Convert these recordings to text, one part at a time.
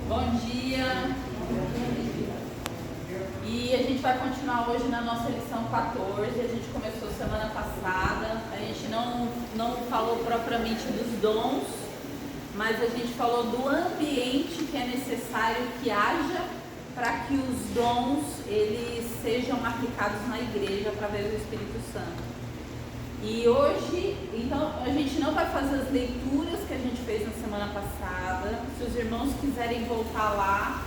Bom dia. E a gente vai continuar hoje na nossa lição 14. A gente começou semana passada. A gente não falou propriamente dos dons, mas a gente falou do ambiente que é necessário que haja para que os dons eles sejam aplicados na igreja através do Espírito Santo. E hoje, então, a gente não vai fazer as leituras que a gente fez na semana passada. Se os irmãos quiserem voltar lá,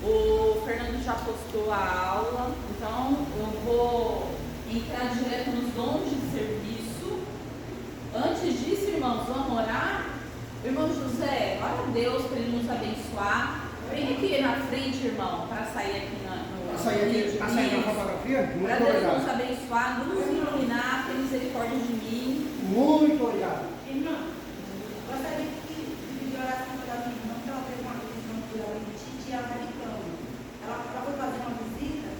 o Fernando já postou a aula. Então, eu vou entrar direto nos dons de serviço. Antes disso, irmãos, vamos orar? Irmão José, ora a Deus para ele nos abençoar. Vem aqui na frente, irmão, para sair aqui Para sair na fotografia? Muito para Deus obrigado. nos abençoar, nos iluminar, ter misericórdia de mim. Muito obrigado. Irmão, gostaria de pedir oração pela minha irmã, que ela teve uma visão por ela de Titi americana. Ela foi fazer uma visita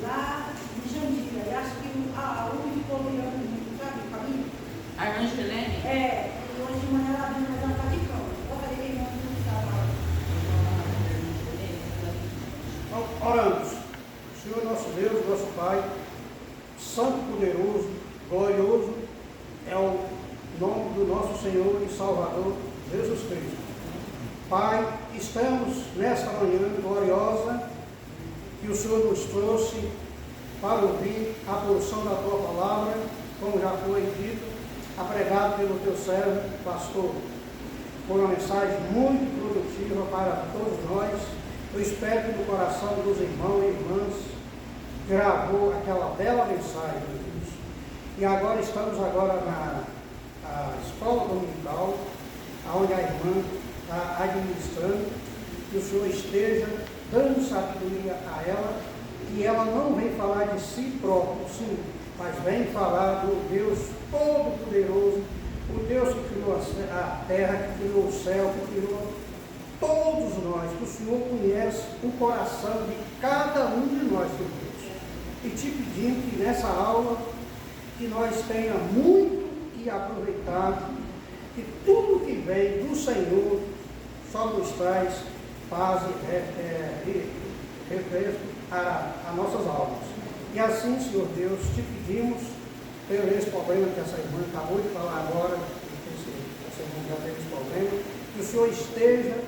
lá em Jandira, e acho que a UNI ficou olhando muito, sabe, o caminho? A irmã Gelene? É, e hoje de manhã ela veio, mas ela está de cama. Gostaria que a irmã me estava. Oramos. Senhor nosso Deus, nosso Pai, Santo, poderoso, glorioso, é o nome do nosso Senhor e Salvador, Jesus Cristo. Pai, estamos nesta manhã gloriosa que o Senhor nos trouxe para ouvir a porção da Tua Palavra, como já foi dito, apregado pelo Teu servo, pastor. Foi uma mensagem muito produtiva para todos nós. Eu espero que no coração dos irmãos e irmãs gravou aquela bela mensagem, meu Deus. E agora estamos na escola dominical, onde a irmã está administrando, que o Senhor esteja dando sabedoria a ela, que ela não vem falar de si próprio, sim, mas vem falar do Deus Todo-Poderoso, o Deus que criou a terra, que criou o céu, que criou todos nós, que o Senhor conhece o coração de cada um de nós, meu Deus. E te pedimos que nessa aula, que nós tenhamos muito que aproveitar, que tudo que vem do Senhor só nos traz paz e refresco a nossas almas. E assim, Senhor Deus, te pedimos, pelo esse problema que essa irmã acabou de falar agora, essa irmã já teve esse problema, que o Senhor esteja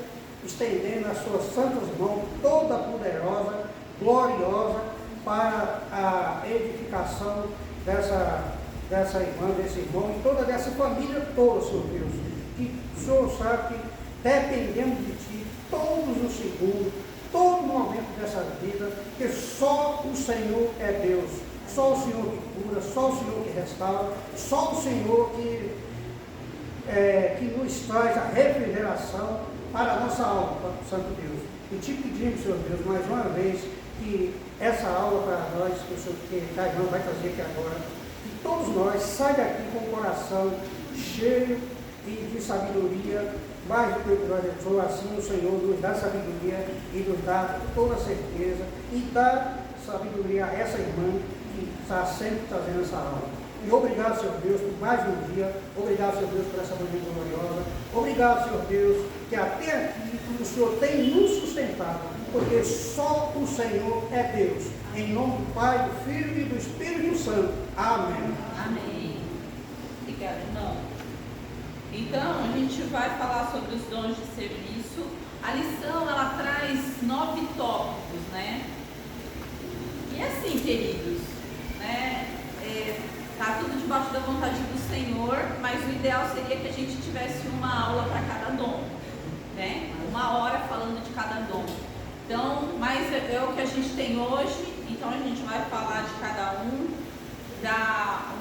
estendendo as suas santas mãos, toda poderosa, gloriosa, para a edificação dessa irmã, desse irmão e toda dessa família toda, Senhor Deus. Que o Senhor sabe que dependemos de Ti todos os segundos, todo momento dessa vida, que só o Senhor é Deus, só o Senhor que cura, só o Senhor que restaura, só o Senhor que nos traz a refrigeração para a nossa alma, Santo Deus. E te pedimos, Senhor Deus, mais uma vez, que essa aula para nós, que a irmã vai fazer aqui agora, que todos nós saiamos daqui com o coração cheio de sabedoria, mais do que o que nós somos, assim o Senhor nos dá sabedoria e nos dá toda a certeza e dá sabedoria a essa irmã que está sempre trazendo essa aula. E obrigado, Senhor Deus, por mais um dia. Obrigado, Senhor Deus, por essa manhã gloriosa. Obrigado, Senhor Deus, que até aqui o Senhor tem nos sustentado, porque só o Senhor é Deus. Em nome do Pai, do Filho e do Espírito Santo. Amém. Amém. Obrigada, irmão. Então, a gente vai falar sobre os dons de serviço. A lição, ela traz 9 tópicos, né? E assim, queridos, né? Tá tudo debaixo da vontade do Senhor, mas o ideal seria que a gente tivesse uma aula para cada dom, né? 1 hora falando de cada dom. Então, mas é o que a gente tem hoje, então a gente vai falar de cada um, dar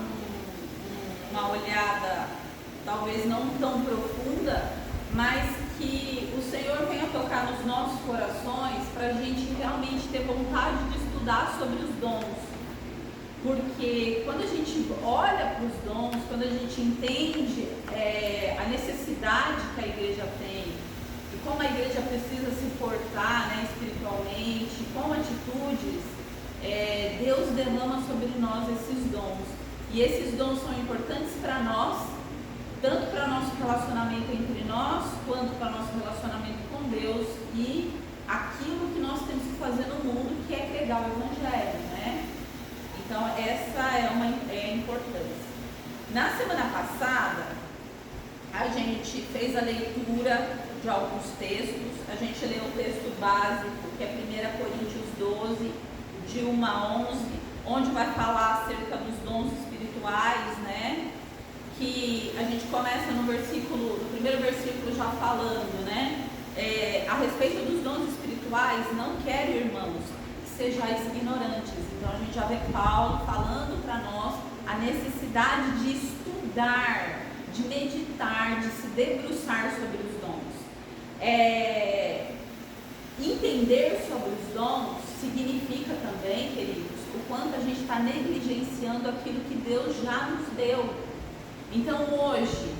uma olhada talvez não tão profunda, mas que o Senhor venha tocar nos nossos corações para a gente realmente ter vontade de estudar sobre os dons. Porque quando a gente olha para os dons, quando a gente entende a necessidade que a igreja tem e como a igreja precisa se portar, né, espiritualmente, com atitudes, Deus derrama sobre nós esses dons. E esses dons são importantes para nós tanto para nosso relacionamento entre nós, quanto para nosso relacionamento com Deus e aquilo que nós temos que fazer no mundo, que é pregar o Evangelho, né? Então, essa é a importância. Na semana passada, a gente fez a leitura de alguns textos. A gente leu o texto básico, que é 1 Coríntios 12, de 1 a 11, onde vai falar acerca dos dons espirituais, né? Que a gente começa no primeiro versículo já falando, né? A respeito dos dons espirituais, não quero, irmãos, que sejais ignorantes. Então a gente já vê Paulo falando para nós a necessidade de estudar, de meditar, de se debruçar sobre os dons. Entender sobre os dons significa também, queridos, o quanto a gente está negligenciando aquilo que Deus já nos deu. Então hoje,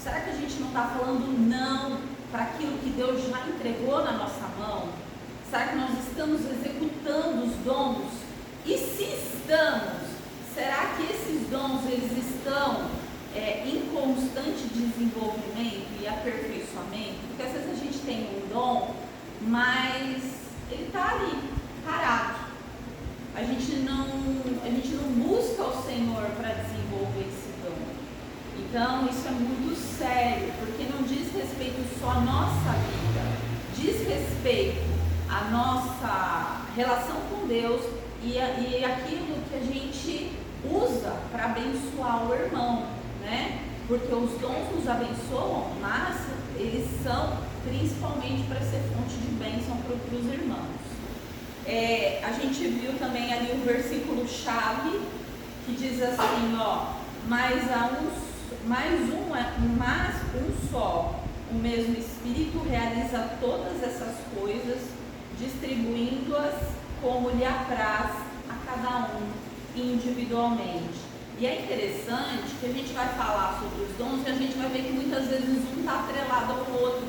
será que a gente não está falando não para aquilo que Deus já entregou na nossa mão? Será que nós estamos executando os dons? E se estamos, será que esses dons eles estão em constante desenvolvimento e aperfeiçoamento? Porque às vezes a gente tem um dom, mas ele está ali, parado. A gente não busca o Senhor para desenvolver esse dom. Então isso é muito sério, porque não diz respeito só à nossa vida, diz respeito à nossa relação com Deus e aquilo que a gente usa para abençoar o irmão, né? Porque os dons nos abençoam, mas eles são principalmente para ser fonte de bênção para os irmãos. A gente viu também ali o versículo chave que diz assim, mas um só, o mesmo Espírito realiza todas essas coisas, distribuindo-as como lhe apraz a cada um individualmente. E é interessante que a gente vai falar sobre os dons e a gente vai ver que muitas vezes um está atrelado ao outro.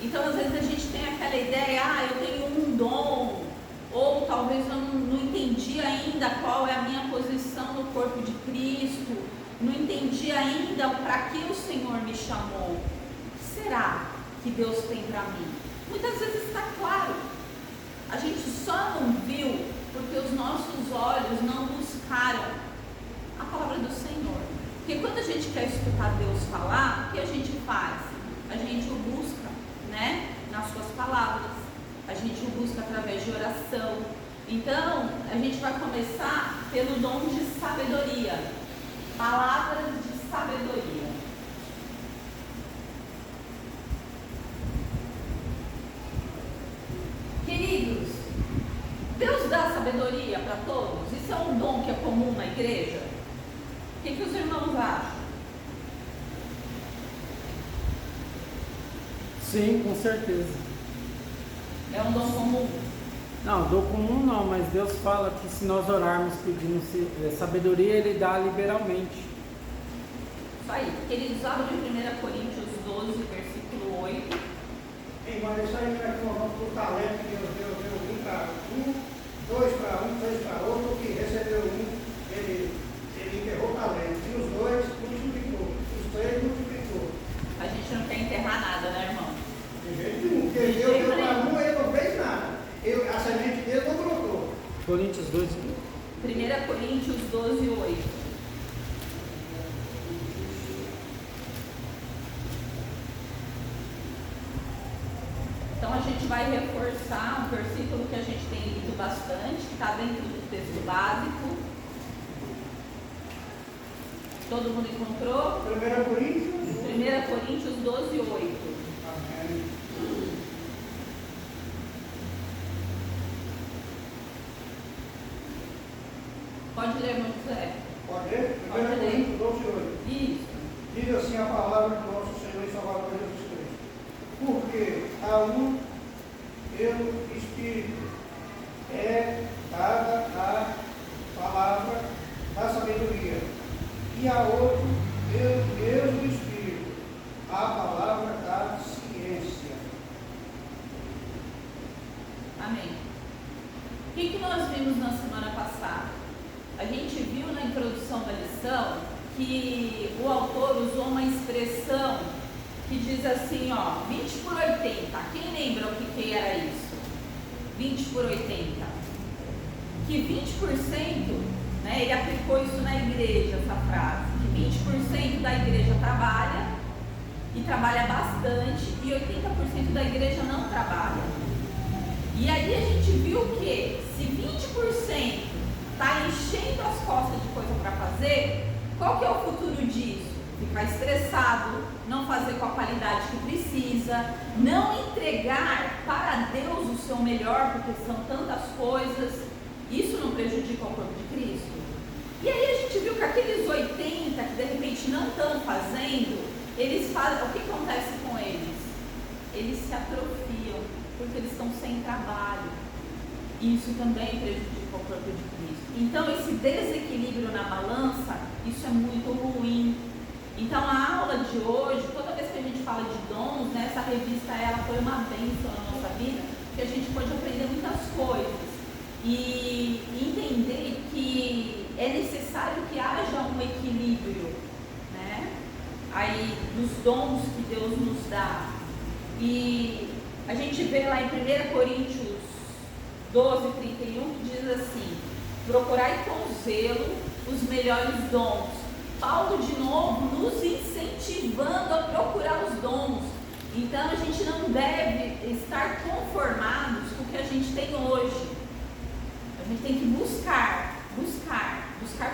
Então, às vezes a gente tem aquela ideia, eu tenho um dom, ou talvez eu não entendi ainda qual é a minha posição no corpo de Cristo, não entendi ainda para que o Senhor me chamou. O que será que Deus tem para mim? Muitas vezes está claro, a gente só não viu porque os nossos olhos não buscaram a palavra do Senhor. Porque quando a gente quer escutar Deus falar, o que a gente faz? A gente o busca, né? Nas suas palavras. A gente o busca através de oração. Então, a gente vai começar pelo dom de sabedoria. Palavras de sabedoria. Queridos, Deus dá sabedoria para todos? Isso é um dom que é comum na igreja? O que os irmãos acham? Sim, com certeza. É um dom comum? Não, dom comum não, mas Deus fala que se nós orarmos pedindo sabedoria, Ele dá liberalmente. Isso aí. Queridos, abrem 1 Coríntios 12, versículo 8. Mas isso aí não é como o talento que Deus deu um para um, dois para um, três para outro, que recebeu um, ele enterrou o talento. E os dois multiplicou, os três multiplicou. A gente não quer enterrar nada, né, irmão? De jeito nenhum, porque Deus deu para um, ele não fez nada. A semente dele não brotou. Coríntios 12. 1 Coríntios 12, 8. Então a gente vai reforçar um versículo que a gente tem lido bastante, que está dentro do texto básico. Todo mundo encontrou? 1 Coríntios 12, 8. Amém. Pode ler, irmão José? Pode ler? 1 Pode ler. Coríntios 12, 8. Isso. Diz assim a palavra do nosso Senhor e Salvador Jesus Cristo. Porque a um pelo Espírito é dada a palavra da sabedoria, e a outro pelo mesmo Espírito a palavra da ciência. Amém. O que nós vimos na semana passada? A gente viu na introdução da lição que o autor usou uma expressão que diz assim, ó, 20 por 80. Quem lembra o que era isso? 20 por 80. Que 20%, né, ele aplicou isso na igreja, essa frase, que 20% da igreja trabalha, e trabalha bastante, e 80% da igreja não trabalha. E aí a gente viu que se 20% está enchendo as costas de coisa para fazer, qual que é o futuro disso? Ficar estressado, não fazer com a qualidade que precisa, não entregar para Deus o seu melhor, porque são tantas coisas. Isso não prejudica o corpo de Cristo? E aí a gente viu que aqueles 80 que de repente não estão fazendo, eles fazem, o que acontece com eles? Eles se atrofiam, porque eles estão sem trabalho. Isso também prejudica o corpo de Cristo. Então esse desequilíbrio na balança, isso é muito ruim. Então a aula de hoje, toda vez que a gente fala de dons, né, essa revista ela foi uma bênção na nossa vida, que a gente pode aprender muitas coisas e entender que é necessário que haja um equilíbrio, né, aí dos dons que Deus nos dá. E a gente vê lá em 1 Coríntios 12, 31, que diz assim: procurai com zelo os melhores dons. Paulo de novo nos incentivando a procurar os dons. Então a gente não deve estar conformados com o que a gente tem hoje. A gente tem que buscar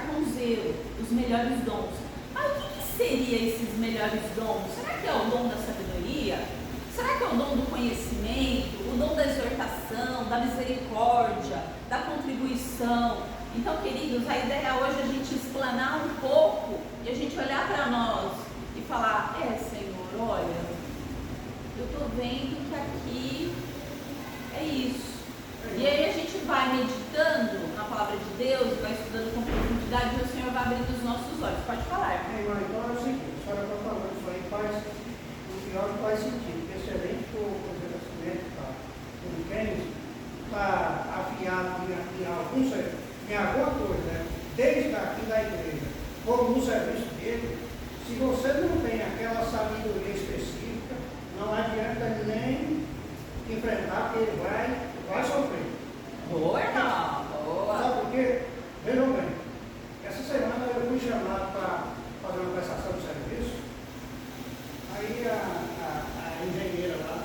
com zelo os melhores dons. Mas o que seria esses melhores dons? Será que é o dom da sabedoria? Será que é o dom do conhecimento, o dom da exortação, da misericórdia, da contribuição? Então, queridos, a ideia hoje é a gente explanar um pouco e a gente olhar para nós e falar: Senhor, olha, eu estou vendo que aqui é isso. E aí a gente vai meditando na palavra de Deus, vai estudando com profundidade e o Senhor vai abrindo os nossos olhos. Pode falar, irmão. Então é o seguinte, a senhora está falando isso aí, no final faz sentido, porque se a gente for fazer nascimento com Keynes, está afiado em alguma coisa, né? Desde aqui da igreja, como no serviço dele, se você não tem aquela sabedoria específica, não adianta nem enfrentar, porque ele vai sofrer. Boa, irmão, boa. Sabe por quê? Vejam bem, essa semana eu fui chamado para fazer uma prestação de serviço, aí a engenheira lá,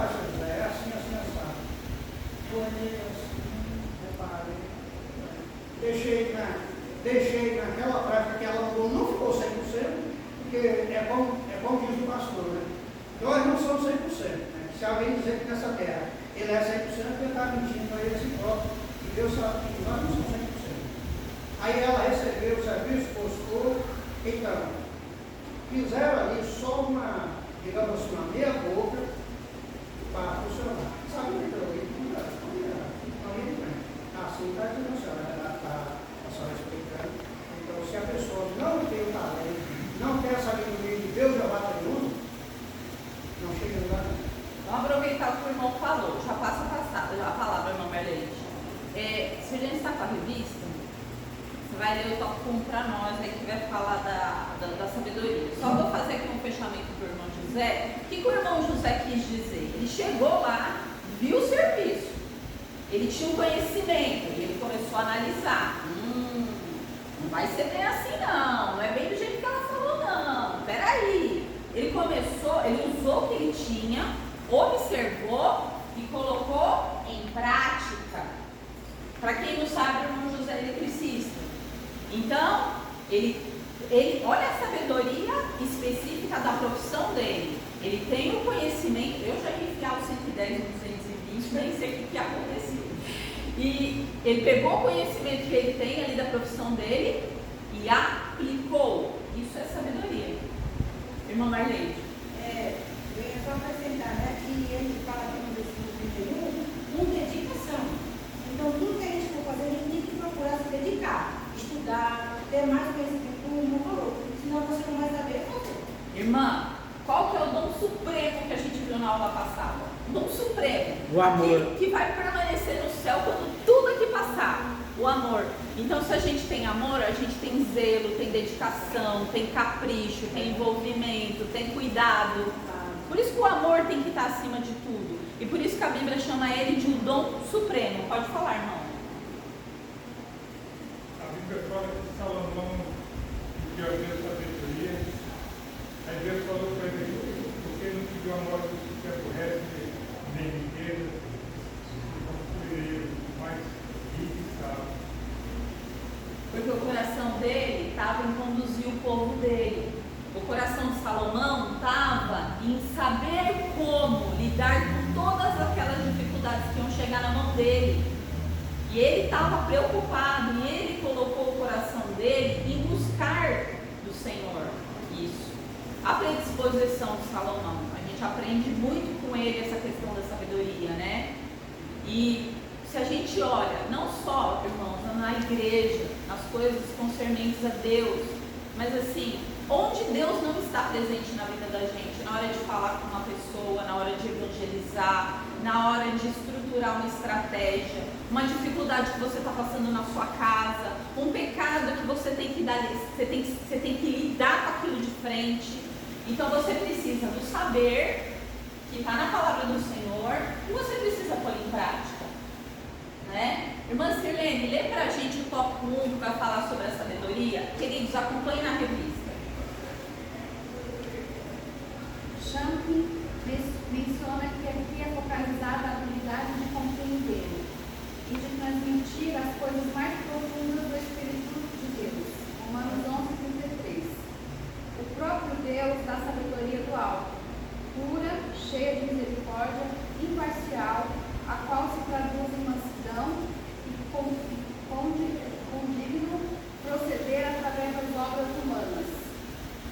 seu José, é assim, assado. Eu olhei assim, reparei, deixei naquela prática que ela não ficou 100%, porque é bom diz o pastor, né? Nós não somos 100%, né? Se alguém dizer que nessa terra ele é 100%, ele está mentindo para ele a si próprio. E Deus sabe que nós não somos 100%. Aí ela recebeu o serviço, postou. Então, fizeram ali só digamos assim, uma meia boca para funcionar. Sabe o que eu li? Não ia bem. Assim está dizendo a senhora, a senhora explicando. Então, se a pessoa não tem o talento, não tem a sabedoria de Deus, já vai ter uso, não chega a lugar nenhum. Vamos aproveitar o que o irmão falou. Já passa a palavra, irmão Marlene. Se a gente está com a revista, você vai ler o top 1 para nós, aí que vai falar da sabedoria. Só vou fazer aqui um fechamento do irmão José. O que o irmão José quis dizer? Ele chegou lá, viu o serviço, ele tinha um conhecimento e ele começou a analisar. Não vai ser bem assim não é bem do jeito que ela falou não, peraí. Ele usou o que ele tinha, observou e colocou em prática. Para quem não sabe, o irmão José é eletricista. Então, ele olha a sabedoria específica da profissão dele. Ele tem o conhecimento. Eu já ia enfiar o 110 no 220, nem sei o que aconteceu. E ele pegou o conhecimento que ele tem ali da profissão dele e aplicou. Isso é sabedoria. Irmã Marlene. Eu ia só acrescentar, né, que ele fala aqui no versículo 31, com dedicação. Então, tudo que a gente for fazer, a gente tem que procurar se dedicar, estudar, ter mais conhecimento, como o irmão falou. Senão você não vai saber fazer. Irmã, qual que é o dom supremo que a gente viu na aula passada? O dom supremo. O amor. Que vai permanecer no céu quando tudo que passar, o amor. Então, se a gente tem amor, a gente tem zelo, tem dedicação, tem capricho, tem envolvimento, tem cuidado. Por isso que o amor tem que estar acima de tudo. E por isso que a Bíblia chama ele de um dom supremo. Pode falar, irmão. A Bíblia fala que Salomão pediu a Deus sabedoria. Aí Deus falou para ele, porque não pediu a morte do que aborrece, nem riqueza, e construiria mais rico e sábio. Porque o coração dele estava em conduzir o povo dele. O coração de Salomão estava em saber como lidar com todas aquelas dificuldades que iam chegar na mão dele. E ele estava preocupado, e ele colocou o coração dele em buscar do Senhor isso. A predisposição de Salomão, a gente aprende muito com ele essa questão da sabedoria, né? E se a gente olha, não só, irmãos, na igreja, nas coisas concernentes a Deus, mas assim, onde Deus não está presente na vida da gente, na hora de falar com uma pessoa, na hora de evangelizar, na hora de estruturar uma estratégia, uma dificuldade que você está passando na sua casa, um pecado que você tem que dar, você tem que lidar com aquilo de frente. Então você precisa do saber que está na palavra do Senhor e você precisa pôr em prática, né? Irmã Sirlene, lê pra gente o tópico 1 que vai falar sobre a sabedoria. Queridos, acompanhe na revista. Champlin menciona que aqui é focalizada a habilidade de compreender e de transmitir as coisas mais profundas do Espírito de Deus. Romanos 11:33. O próprio Deus dá sabedoria do alto, pura, cheia de misericórdia, imparcial, a qual se traduz em mansidão e condigno proceder através das obras humanas.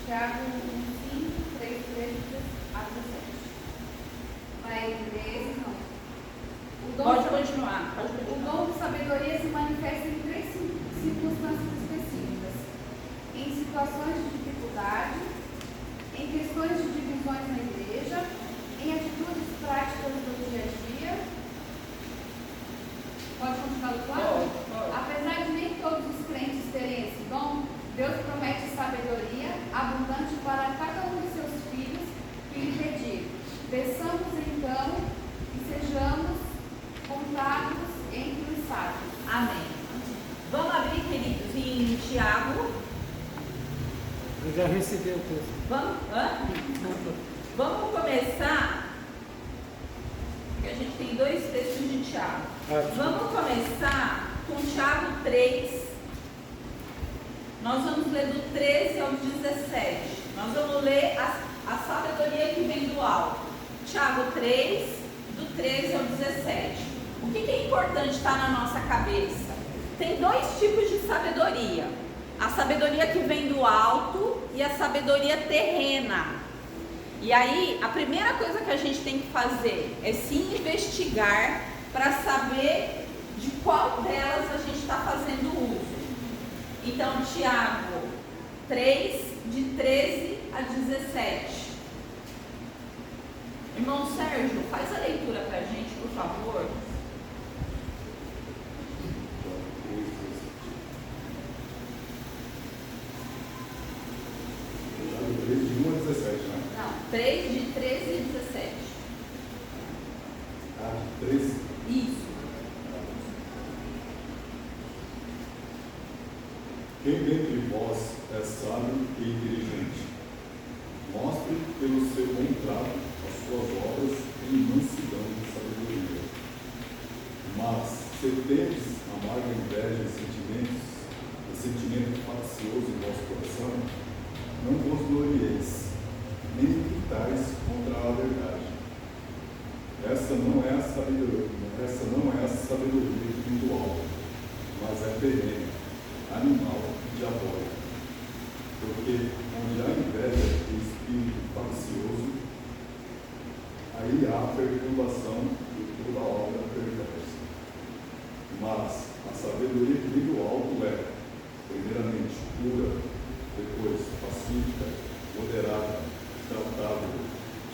Tiago 1:5, 3:13 a 17. Vai ler esse não. Pode continuar. O dom de sabedoria se manifesta em 3 circunstâncias específicas: em situações de dificuldade, em questões de divisões na igreja, em atitudes práticas do dia a dia. Pode continuar do lado? Apesar de nem todos os crentes terem esse dom, Deus promete sabedoria abundante para cada um de seus filhos que lhe pedir. Peçamos então e sejamos contados entre os sábios. Amém. Vamos abrir, queridos, em Tiago. Eu já recebi o texto. Vamos começar, porque a gente tem 2 textos de Tiago. Vamos começar com Tiago 3. Nós vamos ler do 13 ao 17. Nós vamos ler a sabedoria que vem do alto. Tiago 3, do 13 ao 17. O que é importante estar na nossa cabeça? Tem 2 tipos de sabedoria. A sabedoria que vem do alto e a sabedoria terrena. E aí, a primeira coisa que a gente tem que fazer é se investigar para saber de qual delas a gente está fazendo uso. Então, Tiago 3, de 13 a 17. Irmão Sérgio, faz a leitura para a gente, por favor. De 1 a 17, né? Não, 3, de 13 e 17. Ah, 13. Isso. Quem dentre vós é sábio e inteligente? Mostre pelo seu bom trato as suas obras em mansidão e sabedoria. Mas, se tendes amarga inveja e sentimento faccioso em vosso coração, não vos glorieis, nem gritais contra a verdade. Essa não é a sabedoria que vem do alto, mas é terrena, animal e diabólica. Porque onde há inveja e espírito faccioso, aí há perturbação de toda obra perversa. Mas a sabedoria que vem do alto é, primeiramente, pura, depois pacífica, moderada, tratável,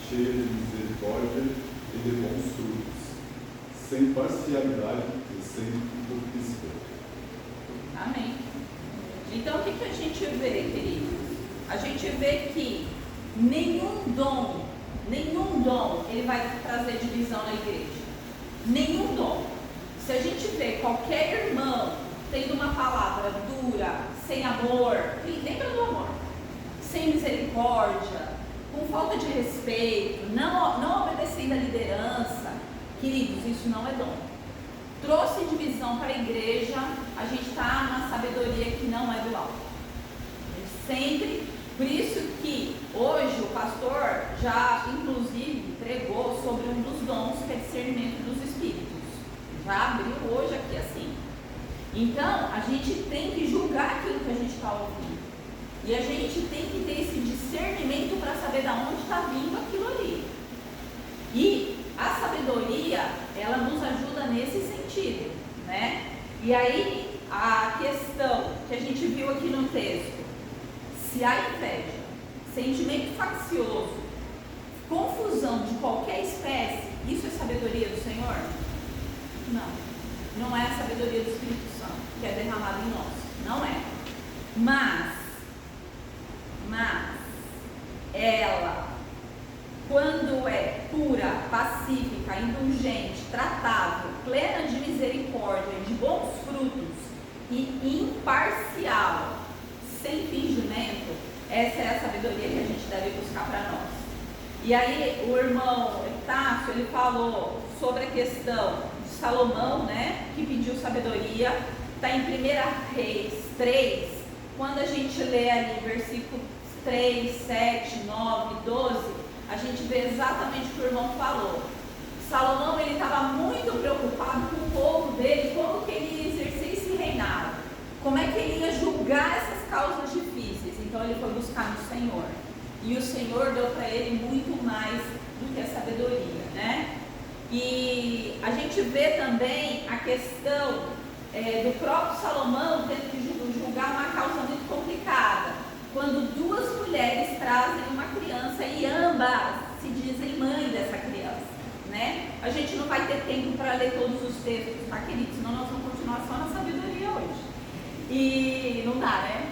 cheia de misericórdia e de bons frutos, sem parcialidade e sem hipocrisia. Amém. Então o que a gente vê, queridos? A gente vê que nenhum dom, ele vai trazer divisão na igreja. Nenhum dom. Se a gente vê qualquer irmão tendo uma palavra dura, sem amor, lembra do amor, sem misericórdia, com falta de respeito, não obedecendo a liderança, queridos, isso não é dom. Trouxe divisão para a igreja, a gente está na sabedoria que não é do alto. Sempre, por isso que hoje o pastor já inclusive pregou sobre um dos dons, que é discernimento dos espíritos. Já abriu hoje aqui assim. Então, a gente tem que julgar aquilo que a gente está ouvindo. E a gente tem que ter esse discernimento para saber de onde está vindo aquilo ali. E a sabedoria, ela nos ajuda nesse sentido, né? E aí, a questão que a gente viu aqui no texto, se há inveja, sentimento faccioso, confusão de qualquer espécie, isso é sabedoria do Senhor? Não é a sabedoria do Espírito Santo que é derramada em nós, não é. Mas ela, quando é pura, pacífica, indulgente, tratável, plena de misericórdia, de bons frutos e imparcial, sem fingimento, essa é a sabedoria que a gente deve buscar para nós. E aí o irmão Epitácio, ele falou sobre a questão de Salomão, né, que pediu sabedoria. Está em 1 Reis 3, quando a gente lê ali versículos 3, 7, 9, 12, a gente vê exatamente o que o irmão falou. Salomão, ele estava muito preocupado com o povo dele, como que ele ia exercer esse reinado, como é que ele ia julgar essas causas difíceis. Então ele foi buscar no Senhor, e o Senhor deu para ele muito mais do que a sabedoria, né? E a gente vê também a questão do próprio Salomão tendo que julgar uma causa muito complicada, quando duas mulheres trazem uma criança e ambas se dizem mãe dessa criança, né? A gente não vai ter tempo para ler todos os textos, tá, queridos? Senão nós vamos continuar só na sabedoria hoje. E não dá, né?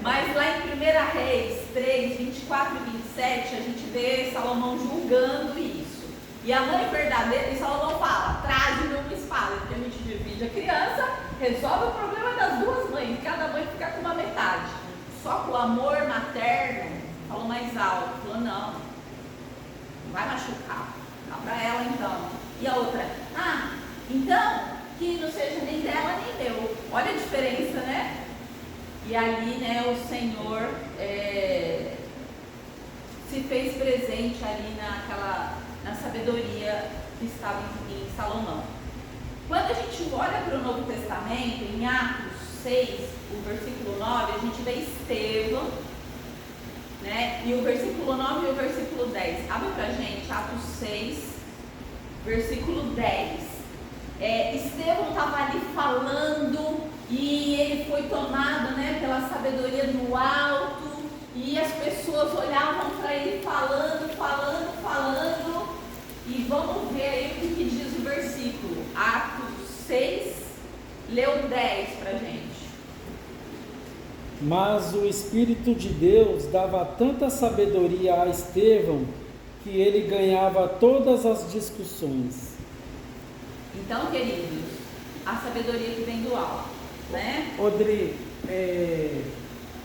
Mas lá em 1 Reis 3, 24 e 27, a gente vê Salomão julgando isso. E a mãe verdadeira, e Salomão fala, traze-me uma espada, porque a gente divide a criança, resolve o problema das duas mães, cada mãe fica com uma metade. Só que o amor materno falou mais alto, falou, não vai machucar, dá pra ela então. E a outra, então, que não seja nem dela nem meu. Olha a diferença, né? E ali, né, o Senhor se fez presente ali na sabedoria que estava em Salomão. Quando a gente olha para o Novo Testamento, em Atos 6, o versículo 9, a gente vê Estevão, né? E o versículo 9 e o versículo 10. Abre pra gente, Atos 6, versículo 10. Estevão estava ali falando e ele foi tomado, né, pela sabedoria do alto, e as pessoas olhavam para ele falando. E vamos ver aí o que diz o versículo. Atos 6, leu 10 pra gente. Mas o Espírito de Deus dava tanta sabedoria a Estevão que ele ganhava todas as discussões. Então, queridos, a sabedoria que vem do alto, né? Odri,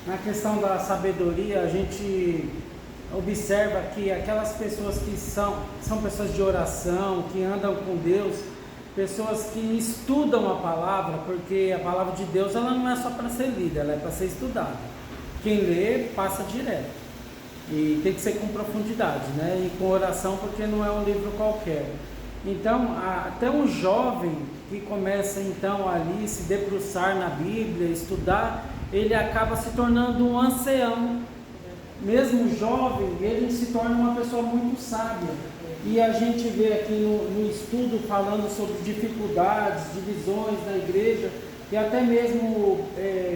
na questão da sabedoria, a gente observa que aquelas pessoas que são pessoas de oração, que andam com Deus, pessoas que estudam a palavra, porque a palavra de Deus ela não é só para ser lida, ela é para ser estudada. Quem lê, passa direto. E tem que ser com profundidade, né? E com oração, porque não é um livro qualquer. Então, até um jovem que começa então ali se debruçar na Bíblia, estudar, ele acaba se tornando um ancião. Mesmo jovem, ele se torna uma pessoa muito sábia. E a gente vê aqui no estudo falando sobre dificuldades, divisões da igreja e até mesmo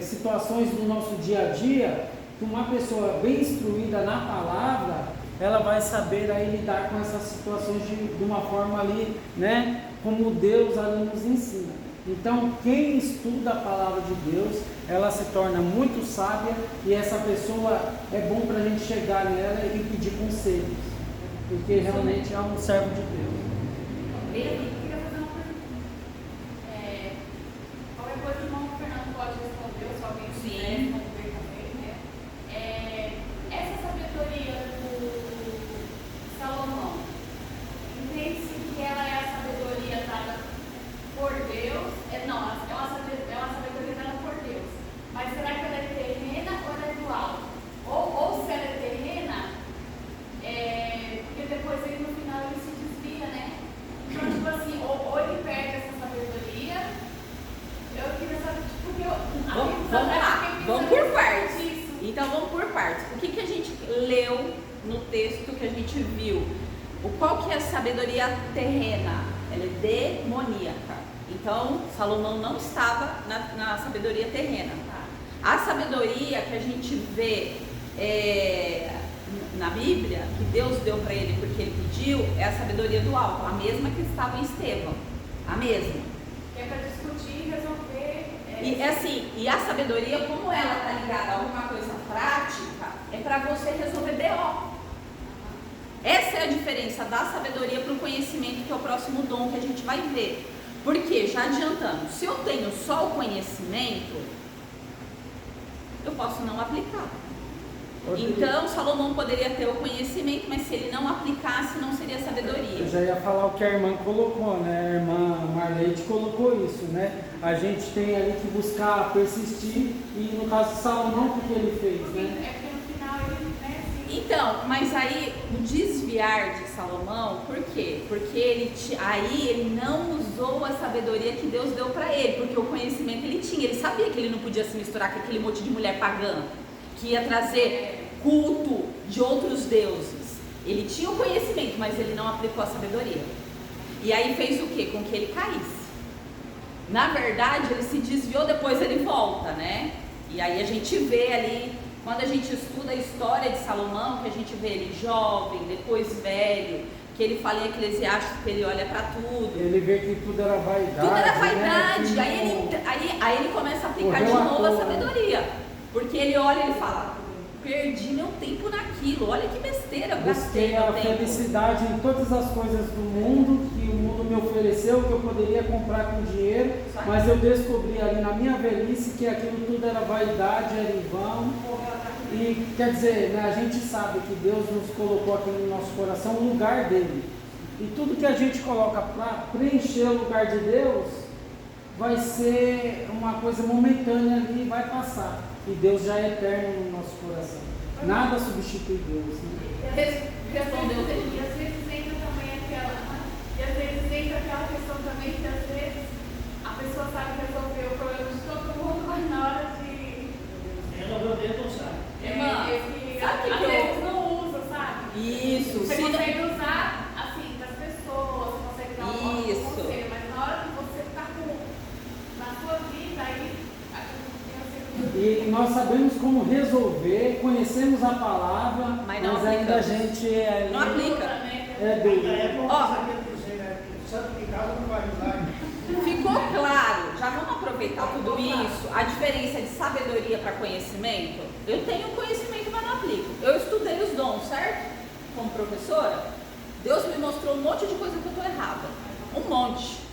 situações do nosso dia a dia, que uma pessoa bem instruída na palavra, ela vai saber aí lidar com essas situações de uma forma ali, né, como Deus ali nos ensina. Então, quem estuda a palavra de Deus, ela se torna muito sábia, e essa pessoa é bom para a gente chegar nela e pedir conselhos, porque realmente é um servo de Deus. Eu queria fazer uma pergunta. Qualquer coisa o irmão Fernando pode responder, ou se alguém quiser responder também, né? Essa sabedoria do Salomão, entende-se que ela é a sabedoria dada por Deus? Não, é uma sabedoria dada por Deus. Mas será que ela é terrena ou ela é do alto? Ou se ela é terrena, porque depois ele no final ele se desvia, né? Então, tipo assim, ou ele perde essa sabedoria. Eu queria saber, Vamos lá, vamos por partes. Então vamos por partes. O que a gente leu no texto que a gente viu? Qual que é a sabedoria terrena? Ela é demoníaca. Então Salomão não estava na sabedoria terrena. A sabedoria que a gente vê na Bíblia, que Deus deu para ele porque ele pediu, é a sabedoria do alto, a mesma que estava em Estevão, a mesma. É para discutir e resolver. E a sabedoria, como ela está ligada a alguma coisa prática, é para você resolver BO. Essa é a diferença da sabedoria para o conhecimento, que é o próximo dom que a gente vai ver. Porque, já adiantando, se eu tenho só o conhecimento, eu posso não aplicar. Então, Salomão poderia ter o conhecimento, mas se ele não aplicasse, não seria sabedoria. Eu já ia falar o que a irmã colocou, né? A irmã Marleide colocou isso, né? A gente tem ali que buscar persistir, e no caso de Salomão, o que ele fez, né? É porque no final ele, né? Então, mas aí o desviar de Salomão, por quê? Porque ele não usou a sabedoria que Deus deu para ele, porque o conhecimento ele tinha, ele sabia que ele não podia se misturar com aquele monte de mulher pagã, que ia trazer culto de outros deuses. Ele tinha o conhecimento, mas ele não aplicou a sabedoria. E aí fez o quê? Com que ele caísse. Na verdade, ele se desviou, depois ele volta, né? E aí a gente vê ali, quando a gente estuda a história de Salomão, que a gente vê ele jovem, depois velho, que ele fala em Eclesiastes que ele olha para tudo. Ele vê que tudo era vaidade. Tudo era vaidade. Né? Aí ele começa a aplicar de novo a sabedoria. Porque ele olha e ele fala, perdi meu tempo naquilo, olha que besteira, eu gastei meu tempo. Busquei a felicidade em todas as coisas do mundo, que o mundo me ofereceu, que eu poderia comprar com dinheiro, mas eu descobri ali na minha velhice que aquilo tudo era vaidade, era em vão. E quer dizer, né, a gente sabe que Deus nos colocou aqui no nosso coração o lugar dele. E tudo que a gente coloca para preencher o lugar de Deus vai ser uma coisa momentânea ali e vai passar. E Deus já é eterno no nosso coração. Nada substitui Deus. Né? Respondeu. E às vezes entra também aquela questão também que às vezes a pessoa sabe resolver o problema de todo mundo, mas na hora de Resolveu dentro, não sabe. Sabe às vezes não usa, sabe? Isso. Você consegue usar assim das pessoas, você consegue dar um conselho, mas na hora que você está na sua vida aí. E nós sabemos como resolver, conhecemos a palavra, mas ainda a gente não aplica. É duro. Santo de casa não vai ajudar. Ficou claro, já vamos aproveitar tudo isso, a diferença de sabedoria para conhecimento? Eu tenho conhecimento, mas não aplico. Eu estudei os dons, certo? Como professora, Deus me mostrou um monte de coisa que eu estou errada. Um monte.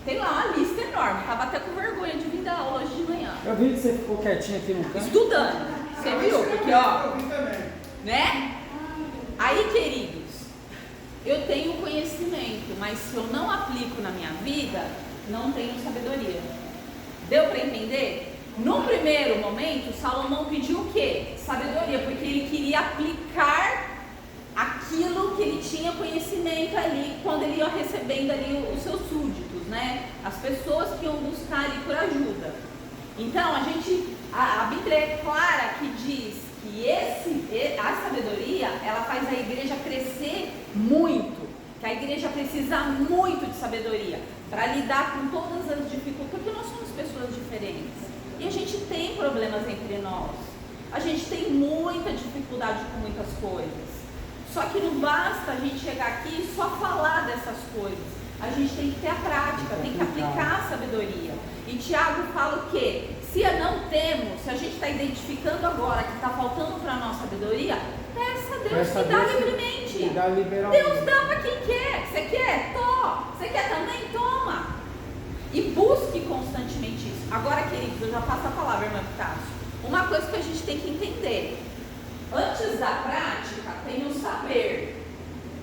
Tem lá uma lista enorme, estava até com vergonha de vir dar aula hoje de manhã. Eu vi que você ficou quietinho aqui no canto. Estudando. Você viu? Porque, ó, né? Aí, queridos, eu tenho conhecimento, mas se eu não aplico na minha vida, não tenho sabedoria. Deu para entender? No primeiro momento, Salomão pediu o quê? Sabedoria, porque ele queria aplicar aquilo que ele tinha conhecimento ali, quando ele ia recebendo ali os seus súditos, né? As pessoas que iam buscar ali por ajuda. Então, a Bíblia é clara que diz que a sabedoria, ela faz a igreja crescer muito, que a igreja precisa muito de sabedoria para lidar com todas as dificuldades, porque nós somos pessoas diferentes e a gente tem problemas entre nós, a gente tem muita dificuldade com muitas coisas. Só que não basta a gente chegar aqui e só falar dessas coisas. A gente tem que ter a prática, tem que aplicar a sabedoria. E Tiago fala o quê? Se não temos, se a gente está identificando agora que está faltando para nós sabedoria, peça a Deus que dá livremente. Deus dá para quem quer. Você quer? Você quer também? Toma. E busque constantemente isso. Agora, queridos, eu já passo a palavra, irmã Picasso. Uma coisa que a gente tem que entender. Antes da prática, tem o saber.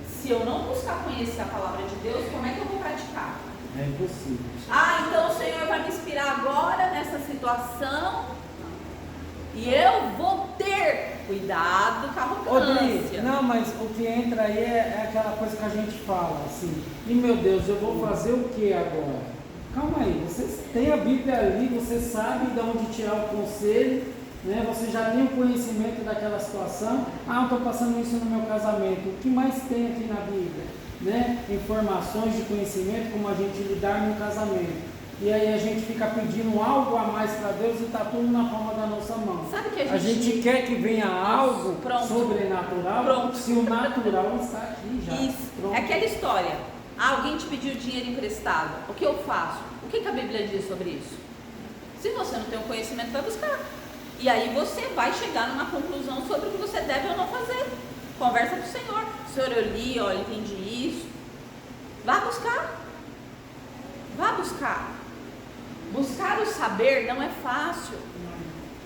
Se eu não buscar conhecer a palavra de Deus, como é que eu vou praticar? É impossível. Então o Senhor vai me inspirar agora nessa situação e eu vou ter cuidado com a arrogância. Não, mas o que entra aí é aquela coisa que a gente fala assim, e meu Deus, eu vou fazer o que agora? Calma aí, você tem a Bíblia ali, você sabe de onde tirar o conselho, né? Você já tem o conhecimento daquela situação. Eu estou passando isso no meu casamento. O que mais tem aqui na Bíblia? Né? Informações de conhecimento, como a gente lidar no casamento. E aí a gente fica pedindo algo a mais para Deus e está tudo na palma da nossa mão. Sabe que a gente quer que venha algo sobrenatural, se o natural está aqui já. Isso. É aquela história. Alguém te pediu dinheiro emprestado. O que eu faço? O que a Bíblia diz sobre isso? Se você não tem o conhecimento, vai buscar. E aí você vai chegar numa conclusão sobre o que você deve ou não fazer. Conversa com o Senhor. Senhor, eu li, eu entendi isso. Vá buscar. Vá buscar. Buscar o saber não é fácil.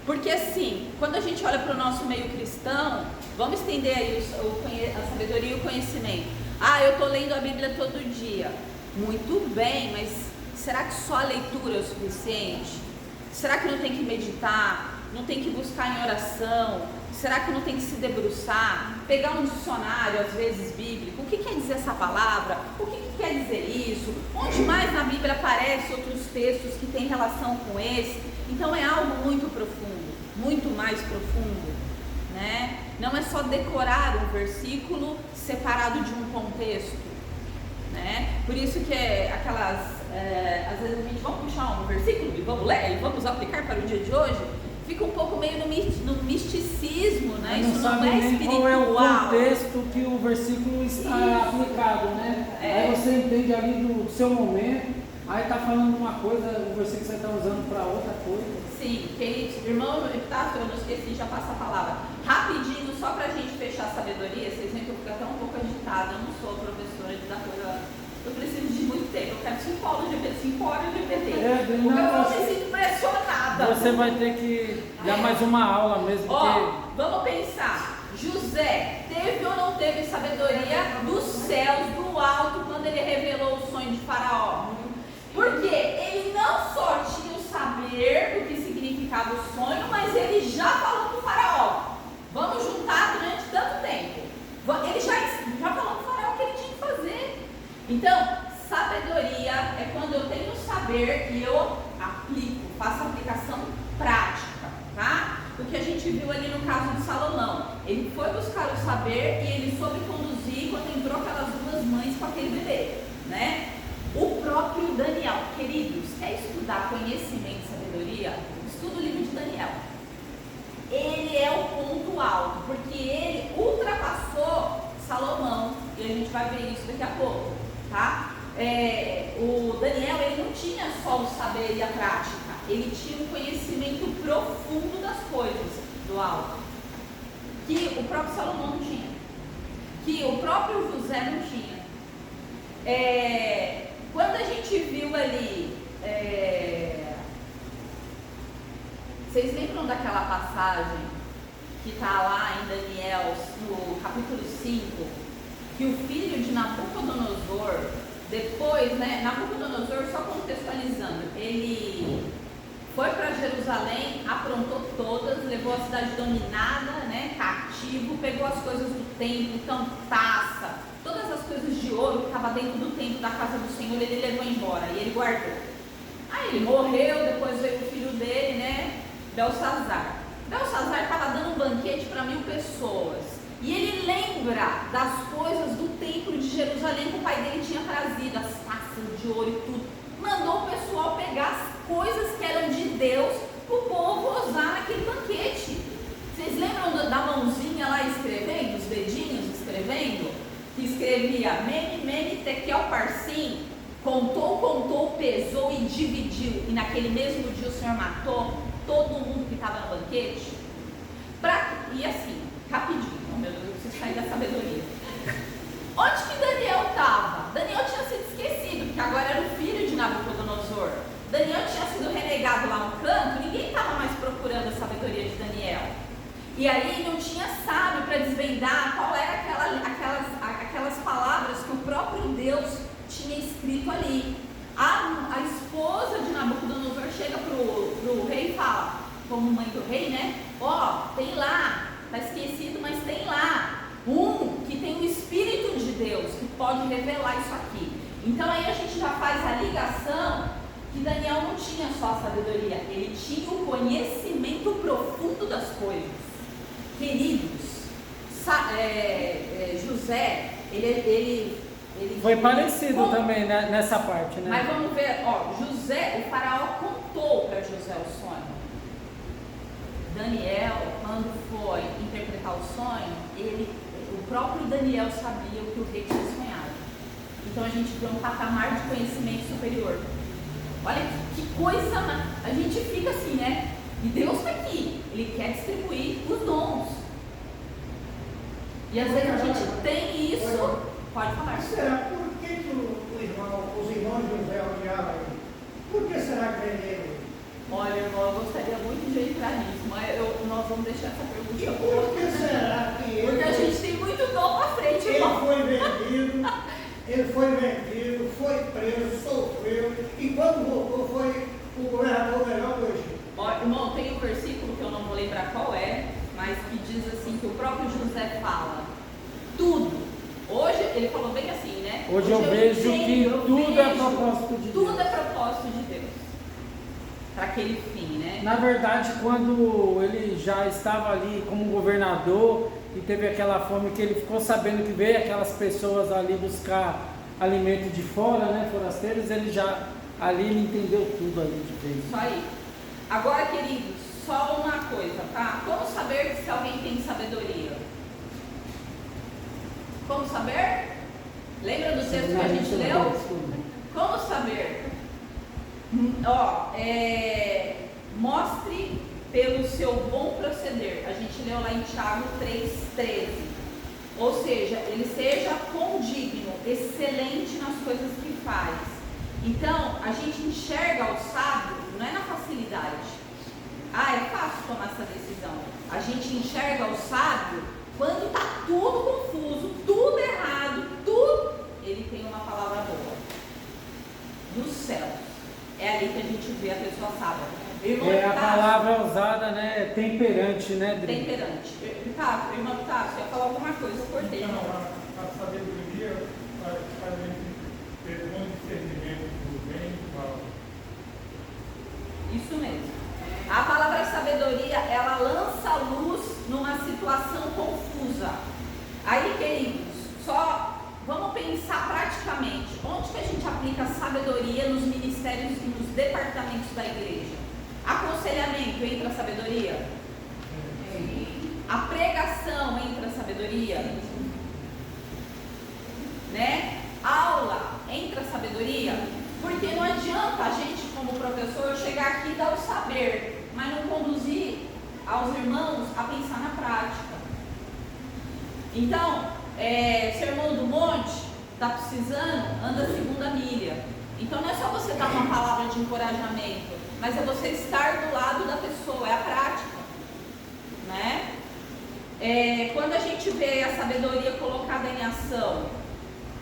Porque assim, quando a gente olha para o nosso meio cristão, vamos estender aí a sabedoria e o conhecimento. Eu estou lendo a Bíblia todo dia. Muito bem, mas será que só a leitura é o suficiente? Será que não tem que meditar? Não tem que buscar em oração? Será que não tem que se debruçar? Pegar um dicionário, às vezes bíblico? O que quer dizer essa palavra? O que quer dizer isso? Onde mais na Bíblia aparecem outros textos que têm relação com esse? Então é algo muito profundo, muito mais profundo, né? Não é só decorar um versículo separado de um contexto, né? Por isso que às vezes a gente vamos puxar um versículo e vamos ler e vamos aplicar para o dia de hoje. Fica um pouco meio no misticismo, né? Isso não é espiritual. Qual é o contexto que o versículo está aplicado, né? Aí você entende ali do seu momento, aí está falando uma coisa, o versículo que você está usando para outra coisa. Sim, queridos, irmão, eu não esqueci, já passa a palavra. Rapidinho, só para a gente fechar a sabedoria, vocês veem que eu fico até um pouco agitada, eu não sou professora de dar coisa. Eu preciso de muito tempo, eu quero 5 horas de EPD. Eu me sinto pressionada. Você vai ter que dar mais uma aula mesmo. Vamos pensar. José teve ou não teve sabedoria dos céus, do alto, quando ele revelou o sonho de Faraó? Porque ele não só tinha o saber do que significava o sonho, mas ele já falou para o Faraó. Vamos juntar durante tanto tempo. Ele já falou para o Faraó o que ele tinha que fazer. Então, sabedoria é quando eu tenho saber e eu aplico, faço aplicação prática, tá? O que a gente viu ali no caso de Salomão, ele foi buscar o saber e ele soube conduzir quando entrou aquelas 2 mães com aquele bebê, né? O próprio Daniel, queridos, quer estudar conhecimento e sabedoria? Estuda o livro de Daniel. Ele é o ponto alto, porque ele ultrapassou Salomão, e a gente vai ver isso daqui a pouco. Tá? O Daniel, ele não tinha só o saber e a prática, ele tinha um conhecimento profundo das coisas do alto, que o próprio Salomão não tinha, que o próprio José não tinha. Quando a gente viu ali, vocês lembram daquela passagem que está lá em Daniel, no capítulo 5, que o filho de Nabucodonosor, depois, né, Nabucodonosor, só contextualizando, ele foi para Jerusalém, aprontou todas, levou a cidade dominada, né, cativo, pegou as coisas do templo, então taça, todas as coisas de ouro que estava dentro do templo da casa do Senhor, ele levou embora e ele guardou. Aí ele morreu, depois veio o filho dele, né, Belsazar. Belsazar estava dando um banquete para 1000 pessoas. E ele lembra das coisas do templo de Jerusalém que o pai dele tinha trazido, as taças de ouro e tudo. Mandou o pessoal pegar as coisas que eram de Deus para o povo usar naquele banquete. Vocês lembram da mãozinha lá escrevendo, os dedinhos escrevendo? escrevia Mene, Mene, Tekel, Parsim, contou, pesou e dividiu, e naquele mesmo dia o Senhor matou todo mundo que estava no banquete? E assim, rapidinho, meu Deus, eu preciso sair da sabedoria. Onde que Daniel estava? Daniel tinha sido esquecido, porque agora era o filho de Nabucodonosor. Daniel tinha sido renegado lá no canto, ninguém estava mais procurando a sabedoria de Daniel. E aí não tinha sábio para desvendar qual era aquelas palavras que o próprio Deus tinha escrito ali. A esposa de Nabucodonosor chega pro rei e fala, como mãe do rei, né? Tem lá, está esquecido, mas tem lá que tem o Espírito de Deus, que pode revelar isso aqui. Então aí a gente já faz a ligação que Daniel não tinha só a sabedoria, ele tinha o conhecimento profundo das coisas. Queridos, José, ele foi parecido também, né, nessa parte, né? Mas vamos ver, José, o faraó contou para José o sonho. Daniel, quando foi interpretar o sonho, o próprio Daniel sabia o que o rei tinha sonhado. Então a gente vê um patamar de conhecimento superior. Olha que coisa, a gente fica assim, né? E Deus está aqui, Ele quer distribuir os dons. E às vezes a gente tem isso. Pode falar. Será por que os irmãos de José odiavam ele? Por que será que ele? Olha, irmão, eu gostaria muito de entrar nisso, mas nós vamos deixar essa pergunta. E por que será que ele? Porque a gente tem muito dom pra frente, irmão. Ele foi vendido, foi preso, sofreu, e quando voltou foi o governador melhor do Egito. Olha, irmão, tem um versículo que eu não vou lembrar qual é, mas que diz assim, que o próprio José fala, tudo. Hoje, ele falou bem assim, né? Hoje eu vejo que tudo é propósito de Deus. Tudo é propósito de Deus. Para aquele fim, né? Na verdade, quando ele já estava ali como governador e teve aquela fome, que ele ficou sabendo que veio aquelas pessoas ali buscar alimento de fora, né, forasteiros, ele entendeu tudo ali de vez. Isso aí. Agora, queridos, só uma coisa, tá? Como saber se alguém tem sabedoria? Como saber? Lembra do texto que a gente leu? Como saber? Mostre pelo seu bom proceder. A gente leu lá em Tiago 3,13. Ou seja, ele seja condigno, excelente nas coisas que faz. Então, a gente enxerga o sábio, não é na facilidade. É fácil tomar essa decisão. A gente enxerga o sábio quando está tudo confuso, tudo errado, ele tem uma palavra boa do céu. É ali que a gente vê a pessoa sábia. A palavra usada, né? Temperante, né, Dri? Temperante. Irmão Tássio, ia falar alguma coisa, eu cortei. Então, a sabedoria faz a gente ter bom discernimento do bem e do mal. Isso mesmo. A palavra sabedoria, ela lança luz numa situação confusa. Aí, queridos, só vamos pensar praticamente. Onde que a gente aplica sabedoria nos ministérios e nos departamentos da igreja? Aconselhamento entra a sabedoria? A pregação entra a sabedoria? Né? Aula entra a sabedoria? Porque não adianta a gente, como professor, chegar aqui e dar o saber, mas não conduzir aos irmãos a pensar na prática. Então, Sermão do Monte, está precisando, anda a segunda milha. Então não é só você dar uma palavra de encorajamento, mas é você estar do lado da pessoa, é a prática, né? Quando a gente vê a sabedoria colocada em ação,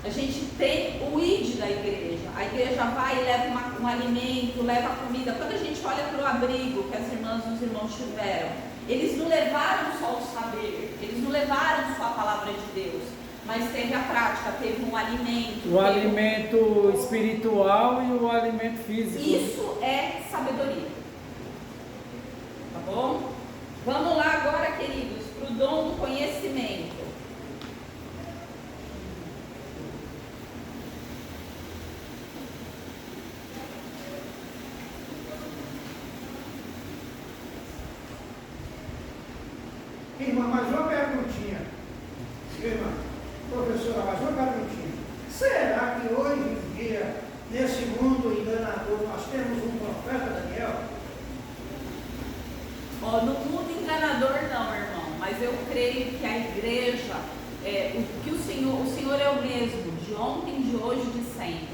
a gente tem o ID da igreja. A igreja vai e leva um alimento, leva comida. Quando a gente olha para o abrigo que as irmãs e os irmãos tiveram, eles não levaram só o saber, eles não levaram só a palavra de Deus, mas teve a prática, teve um alimento. O alimento espiritual e o alimento físico. Isso é sabedoria. Tá bom? Vamos lá agora, queridos, para o dom do conhecimento. Irmã, mais uma perguntinha. Irmã, professora, mais uma perguntinha. nesse mundo enganador, nós temos um profeta, Daniel? Ó, no mundo enganador não, irmão, mas eu creio que a igreja, o Senhor é o mesmo, de ontem, de hoje, de sempre.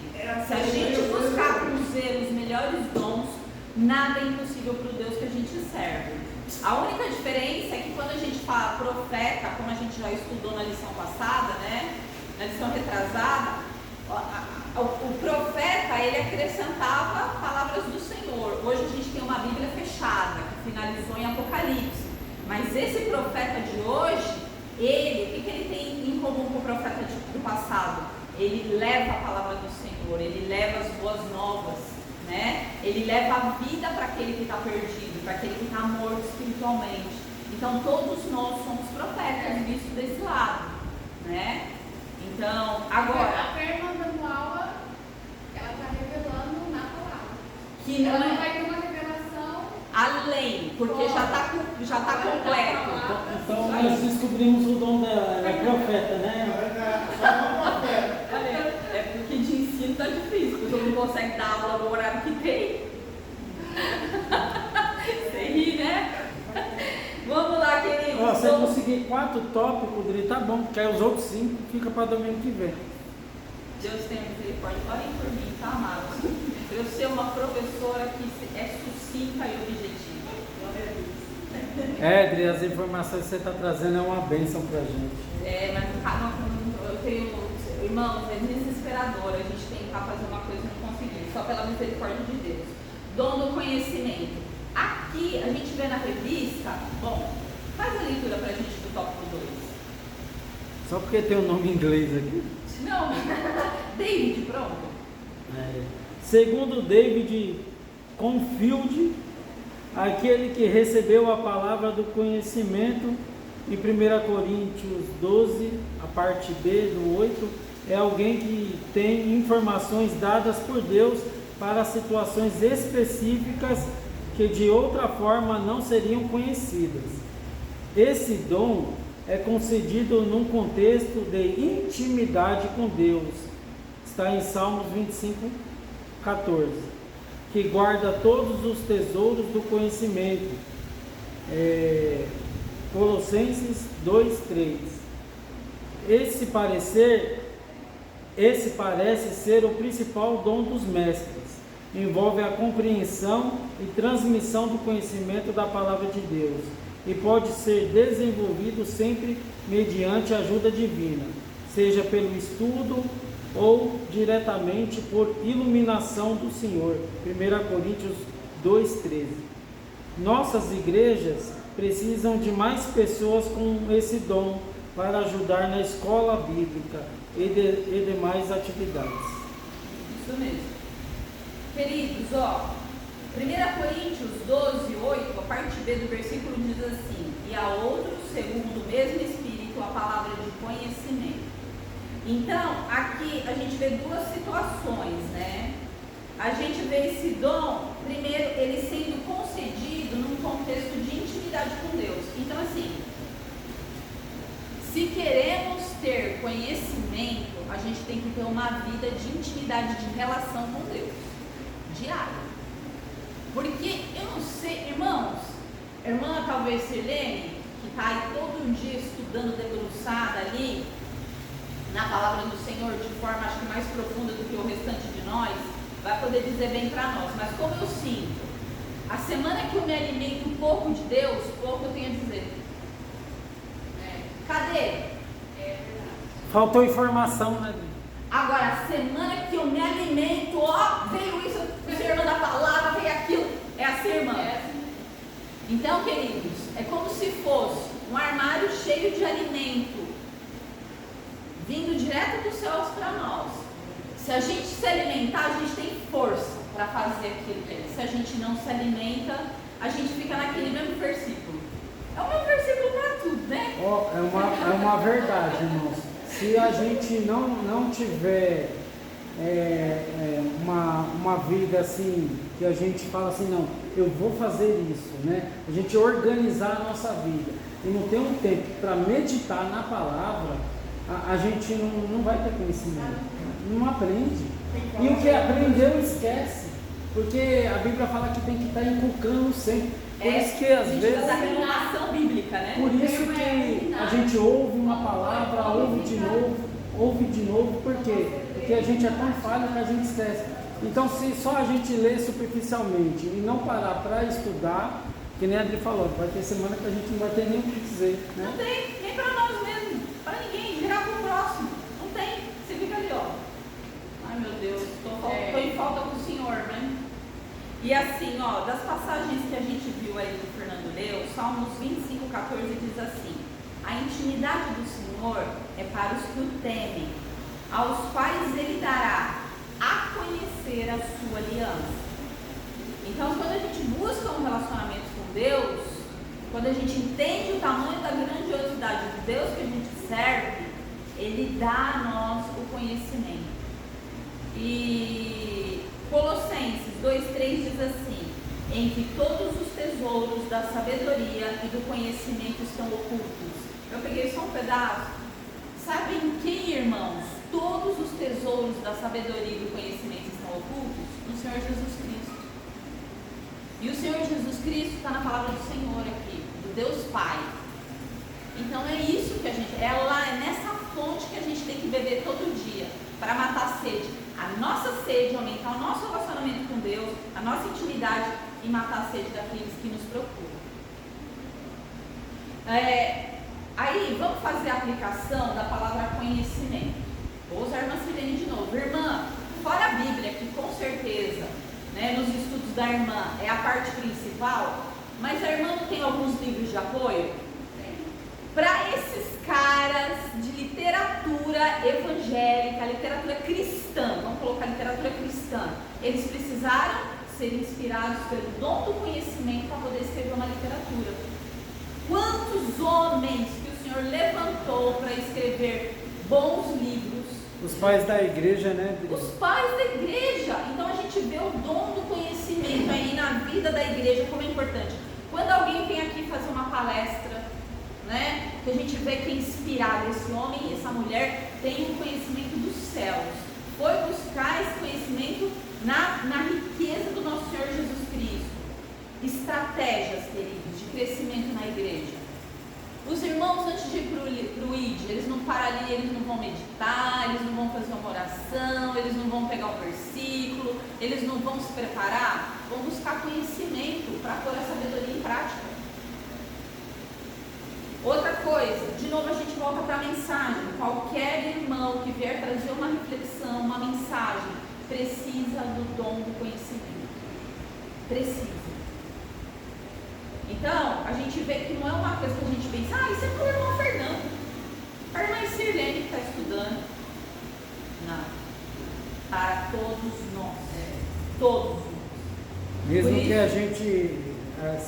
Se a gente buscar com zelo os melhores dons, nada é impossível para o Deus que a gente serve. A única diferença é que quando a gente fala profeta, como a gente já estudou na lição passada, né? Na lição retrasada, o profeta, ele acrescentava palavras do Senhor. Hoje a gente tem uma Bíblia fechada, que finalizou em Apocalipse. Mas esse profeta de hoje, o que ele tem em comum com o profeta do passado? Ele leva a palavra do Senhor, ele leva as boas novas, né? Ele leva a vida para aquele que está perdido, para aquele que está morto espiritualmente. Então todos nós somos profetas, visto desse lado, né? Então, agora... A irmã dando aula, ela está revelando na palavra. Que não ela vai ter uma revelação além, porque já está completo. Então nós descobrimos o dom dela, ela é profeta, né? Só uma profeta. É porque de ensino tá difícil, porque não consegue dar aula no horário que tem. Você ri, né? Vamos lá, queridos. Ó, se eu conseguir 4 tópicos, Dri, tá bom, porque aí os outros 5 fica para domingo que vem. Deus tenha misericórdia. Orem por mim, tá, amados? Eu ser uma professora que é sucinta e objetiva. Dri, as informações que você está trazendo é uma bênção pra gente. Mas eu tenho... Irmãos, é desesperador a gente tentar fazer uma coisa e não conseguir, só pela misericórdia de Deus. Dom do conhecimento. Aqui, a gente vê na revista, bom, faz a leitura pra gente do tópico 2. Só porque tem o nome em inglês aqui. Não, David, pronto. Segundo David Confield, aquele que recebeu a palavra do conhecimento, em 1 Coríntios 12, a parte B do 8, é alguém que tem informações dadas por Deus para situações específicas que de outra forma não seriam conhecidas. Esse dom é concedido num contexto de intimidade com Deus. Está em Salmos 25, 14. Que guarda todos os tesouros do conhecimento. Colossenses 2, 3. Esse parece ser o principal dom dos mestres. Envolve a compreensão e transmissão do conhecimento da palavra de Deus e pode ser desenvolvido sempre mediante ajuda divina, seja pelo estudo ou diretamente por iluminação do Senhor. 1 Coríntios 2,13. Nossas igrejas precisam de mais pessoas com esse dom para ajudar na escola bíblica e demais atividades. Isso mesmo. Queridos, 1 Coríntios 12, 8, a parte B do versículo diz assim: e a outros, segundo o mesmo Espírito, a palavra de conhecimento. Então, aqui a gente vê duas situações, né? A gente vê esse dom, primeiro, ele sendo concedido num contexto de intimidade com Deus. Então, assim, se queremos ter conhecimento, a gente tem que ter uma vida de intimidade, de relação com Deus, diária. Porque eu não sei, irmãos, a irmã talvez Sirlene, que está aí todo dia estudando, debruçada ali, na palavra do Senhor, de forma acho que mais profunda do que o restante de nós, vai poder dizer bem para nós. Mas como eu sinto, a semana que eu me alimento um pouco de Deus, pouco eu tenho a dizer. Cadê? Faltou informação, né? Agora, a semana que eu me alimento, veio isso, a irmã da palavra, veio aquilo, é assim, irmã. Então, queridos, é como se fosse um armário cheio de alimento, vindo direto dos céus para nós. Se a gente se alimentar, a gente tem força para fazer aquilo. Se a gente não se alimenta, a gente fica naquele mesmo versículo. É o mesmo versículo para tudo, né? É uma verdade, irmãos. Se a gente não tiver uma vida assim, que a gente fala assim, não, eu vou fazer isso, né? A gente organizar a nossa vida e não ter um tempo para meditar na palavra, a gente não vai ter conhecimento. Não aprende. E o que aprendeu, esquece. Porque a Bíblia fala que tem que estar inculcando sempre. Por isso que às vezes... da renovação bíblica, né? Por isso que a gente ouve uma palavra, ouve de novo, por quê? Porque a gente é tão falho que a gente esquece. Então, se só a gente ler superficialmente e não parar para estudar, que nem a Adri falou, vai ter semana que a gente não vai ter nem o que dizer, né? Não tem, nem para nós mesmos, para ninguém, gerar para o próximo. Não tem, você fica ali, ó. Ai meu Deus, estou em falta com o Senhor, né? E assim, ó, das passagens que a gente viu aí que o Fernando leu, Salmos 25:14 diz assim: a intimidade do Senhor é para os que o temem, aos quais ele dará a conhecer a sua aliança. Então, quando a gente busca um relacionamento com Deus, quando a gente entende o tamanho da grandiosidade do Deus que a gente serve, ele dá a nós o conhecimento. E Colossenses 2:3 diz assim: em que todos os tesouros da sabedoria e do conhecimento estão ocultos. Eu peguei só um pedaço. Sabem em quem, irmãos, todos os tesouros da sabedoria e do conhecimento estão ocultos? No Senhor Jesus Cristo. E o Senhor Jesus Cristo está na palavra do Senhor aqui, do Deus Pai. Então é isso que a gente, é nessa fonte que a gente tem que beber todo dia, para matar a sede. A nossa sede, aumentar o nosso relacionamento com Deus, a nossa intimidade e matar a sede daqueles que nos procuram. Aí, vamos fazer a aplicação da palavra conhecimento. Vou usar a irmã Silene de novo. Irmã, fora a Bíblia, que com certeza, né, nos estudos da irmã é a parte principal, mas a irmã não tem alguns livros de apoio? Para esses caras de literatura evangélica, literatura cristã, vamos colocar literatura cristã, eles precisaram ser inspirados pelo dom do conhecimento para poder escrever uma literatura. Quantos homens que o Senhor levantou para escrever bons livros? Os pais da igreja, né? Os pais da igreja. Então a gente vê o dom do conhecimento aí na vida da igreja como é importante. Quando alguém vem aqui fazer uma palestra, né, que a gente vê que é inspirado, esse homem e essa mulher tem um conhecimento dos céus, foi buscar esse conhecimento na riqueza do nosso Senhor Jesus Cristo. Estratégias, queridos, de crescimento na igreja. Os irmãos, antes de ir para o ID, eles não param ali, eles não vão meditar, eles não vão fazer uma oração, eles não vão pegar um versículo, eles não vão se preparar, vão buscar conhecimento para pôr a sabedoria em prática. Outra coisa, de novo a gente volta para a mensagem. Qualquer irmão que vier trazer uma reflexão, uma mensagem, precisa do dom do conhecimento. Precisa. Então, a gente vê que não é uma coisa que a gente pensa, isso é para o irmão Fernando, para a irmã Sirlene que está estudando. Não. Para todos nós. Todos nós. Mesmo que a gente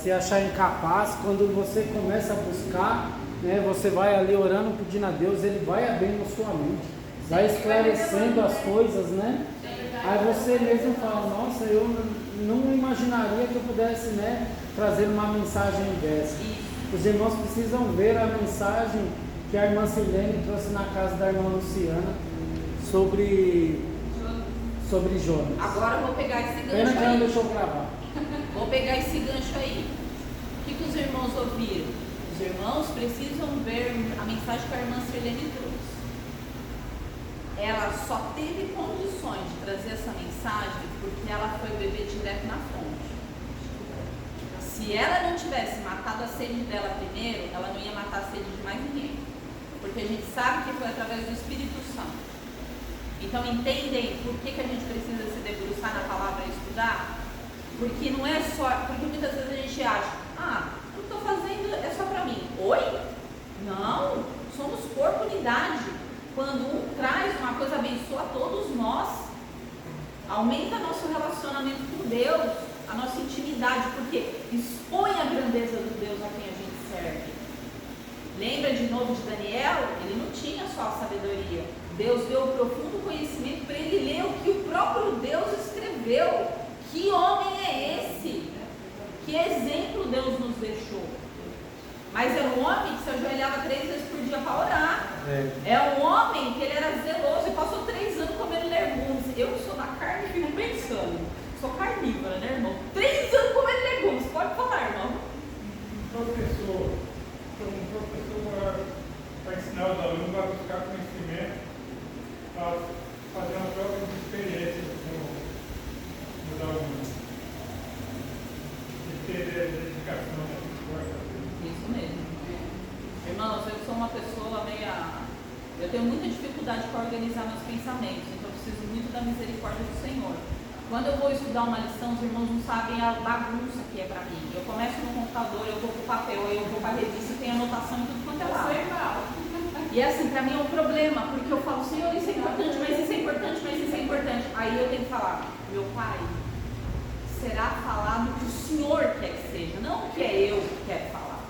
se achar incapaz, quando você começa a buscar, né, você vai ali orando, pedindo a Deus, Ele vai abrindo a sua mente, vai esclarecendo as coisas, né? Aí você mesmo fala, nossa, eu não imaginaria que eu pudesse, né, trazer uma mensagem dessa. Os irmãos precisam ver a mensagem que a irmã Silene trouxe na casa da irmã Luciana sobre Jonas. Agora eu vou pegar esse gancho Pena que ela não aí. deixou gravar. Vou pegar esse gancho aí. O que os irmãos ouviram? Os irmãos precisam ver a mensagem que a irmã Sirlene trouxe. Ela só teve condições de trazer essa mensagem porque ela foi beber direto na fonte. Se ela não tivesse matado a sede dela primeiro, ela não ia matar a sede de mais ninguém. Porque a gente sabe que foi através do Espírito Santo. Então entendem por que a gente precisa se debruçar na palavra e estudar? Porque não é só, porque muitas vezes a gente acha, eu estou fazendo, é só para mim. Oi? Não, somos corpo unidade. Quando um traz uma coisa, abençoa todos nós. Aumenta nosso relacionamento com Deus, a nossa intimidade, porque expõe a grandeza do Deus a quem a gente serve. Lembra de novo de Daniel? Ele não tinha só a sabedoria. Deus deu o profundo conhecimento para ele ler o que o próprio Deus escreveu. Que homem é esse? Que exemplo Deus nos deixou? Mas era um homem que se ajoelhava 3 vezes por dia para orar. É um homem que ele era zeloso e passou 3 anos comendo eu sou da carne e fico pensando, sou carnívora, né, irmão? 3 anos comendo legumes, pode falar, irmão. Um professor para ensinar os alunos a buscar conhecimento, para fazer uma troca de experiências com os alunos. E ter dedicação nessa coisa. Isso mesmo. Irmãos, eu sou uma pessoa eu tenho muita dificuldade para organizar meus pensamentos, então eu preciso muito da misericórdia do Senhor. Quando eu vou estudar uma lição, os irmãos não sabem a bagunça que é para mim. Eu começo no computador, eu vou pro papel, aí eu vou para a revista e tem anotação em tudo quanto é lado. E assim, para mim é um problema, porque eu falo, Senhor, isso é importante, mas isso é importante, mas isso é importante. Aí eu tenho que falar, meu Pai, será falado o que o Senhor quer que seja, não o que é eu que quero falar.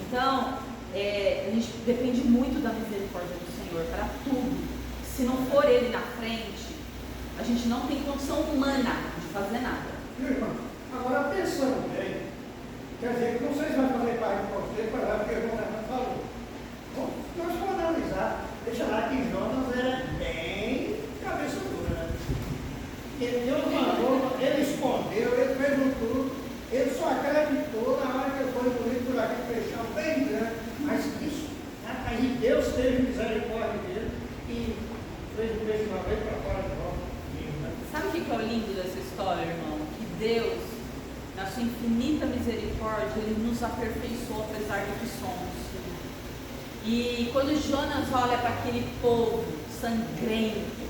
Então, a gente depende muito da misericórdia do Senhor para tudo. Se não for Ele na frente, a gente não tem condição humana de fazer nada. Viu, irmão? Agora, pensando bem, quer dizer, não sei se vai fazer parte para você, porque o irmão Fernando falou. Bom, nós vamos analisar, deixa lá que Jonas era bem cabeça dura, né? Deus mandou, ele escondeu, ele fez um tudo, ele só acreditou na hora que ele foi engolido por aquele peixão bem grande, mas isso, aí Deus teve misericórdia dele e fez o peixe uma vez para fora de volta. Sabe o que é o lindo dessa história, irmão? Que Deus, na sua infinita misericórdia, Ele nos aperfeiçoou apesar do que somos. E quando Jonas olha para aquele povo sangrento,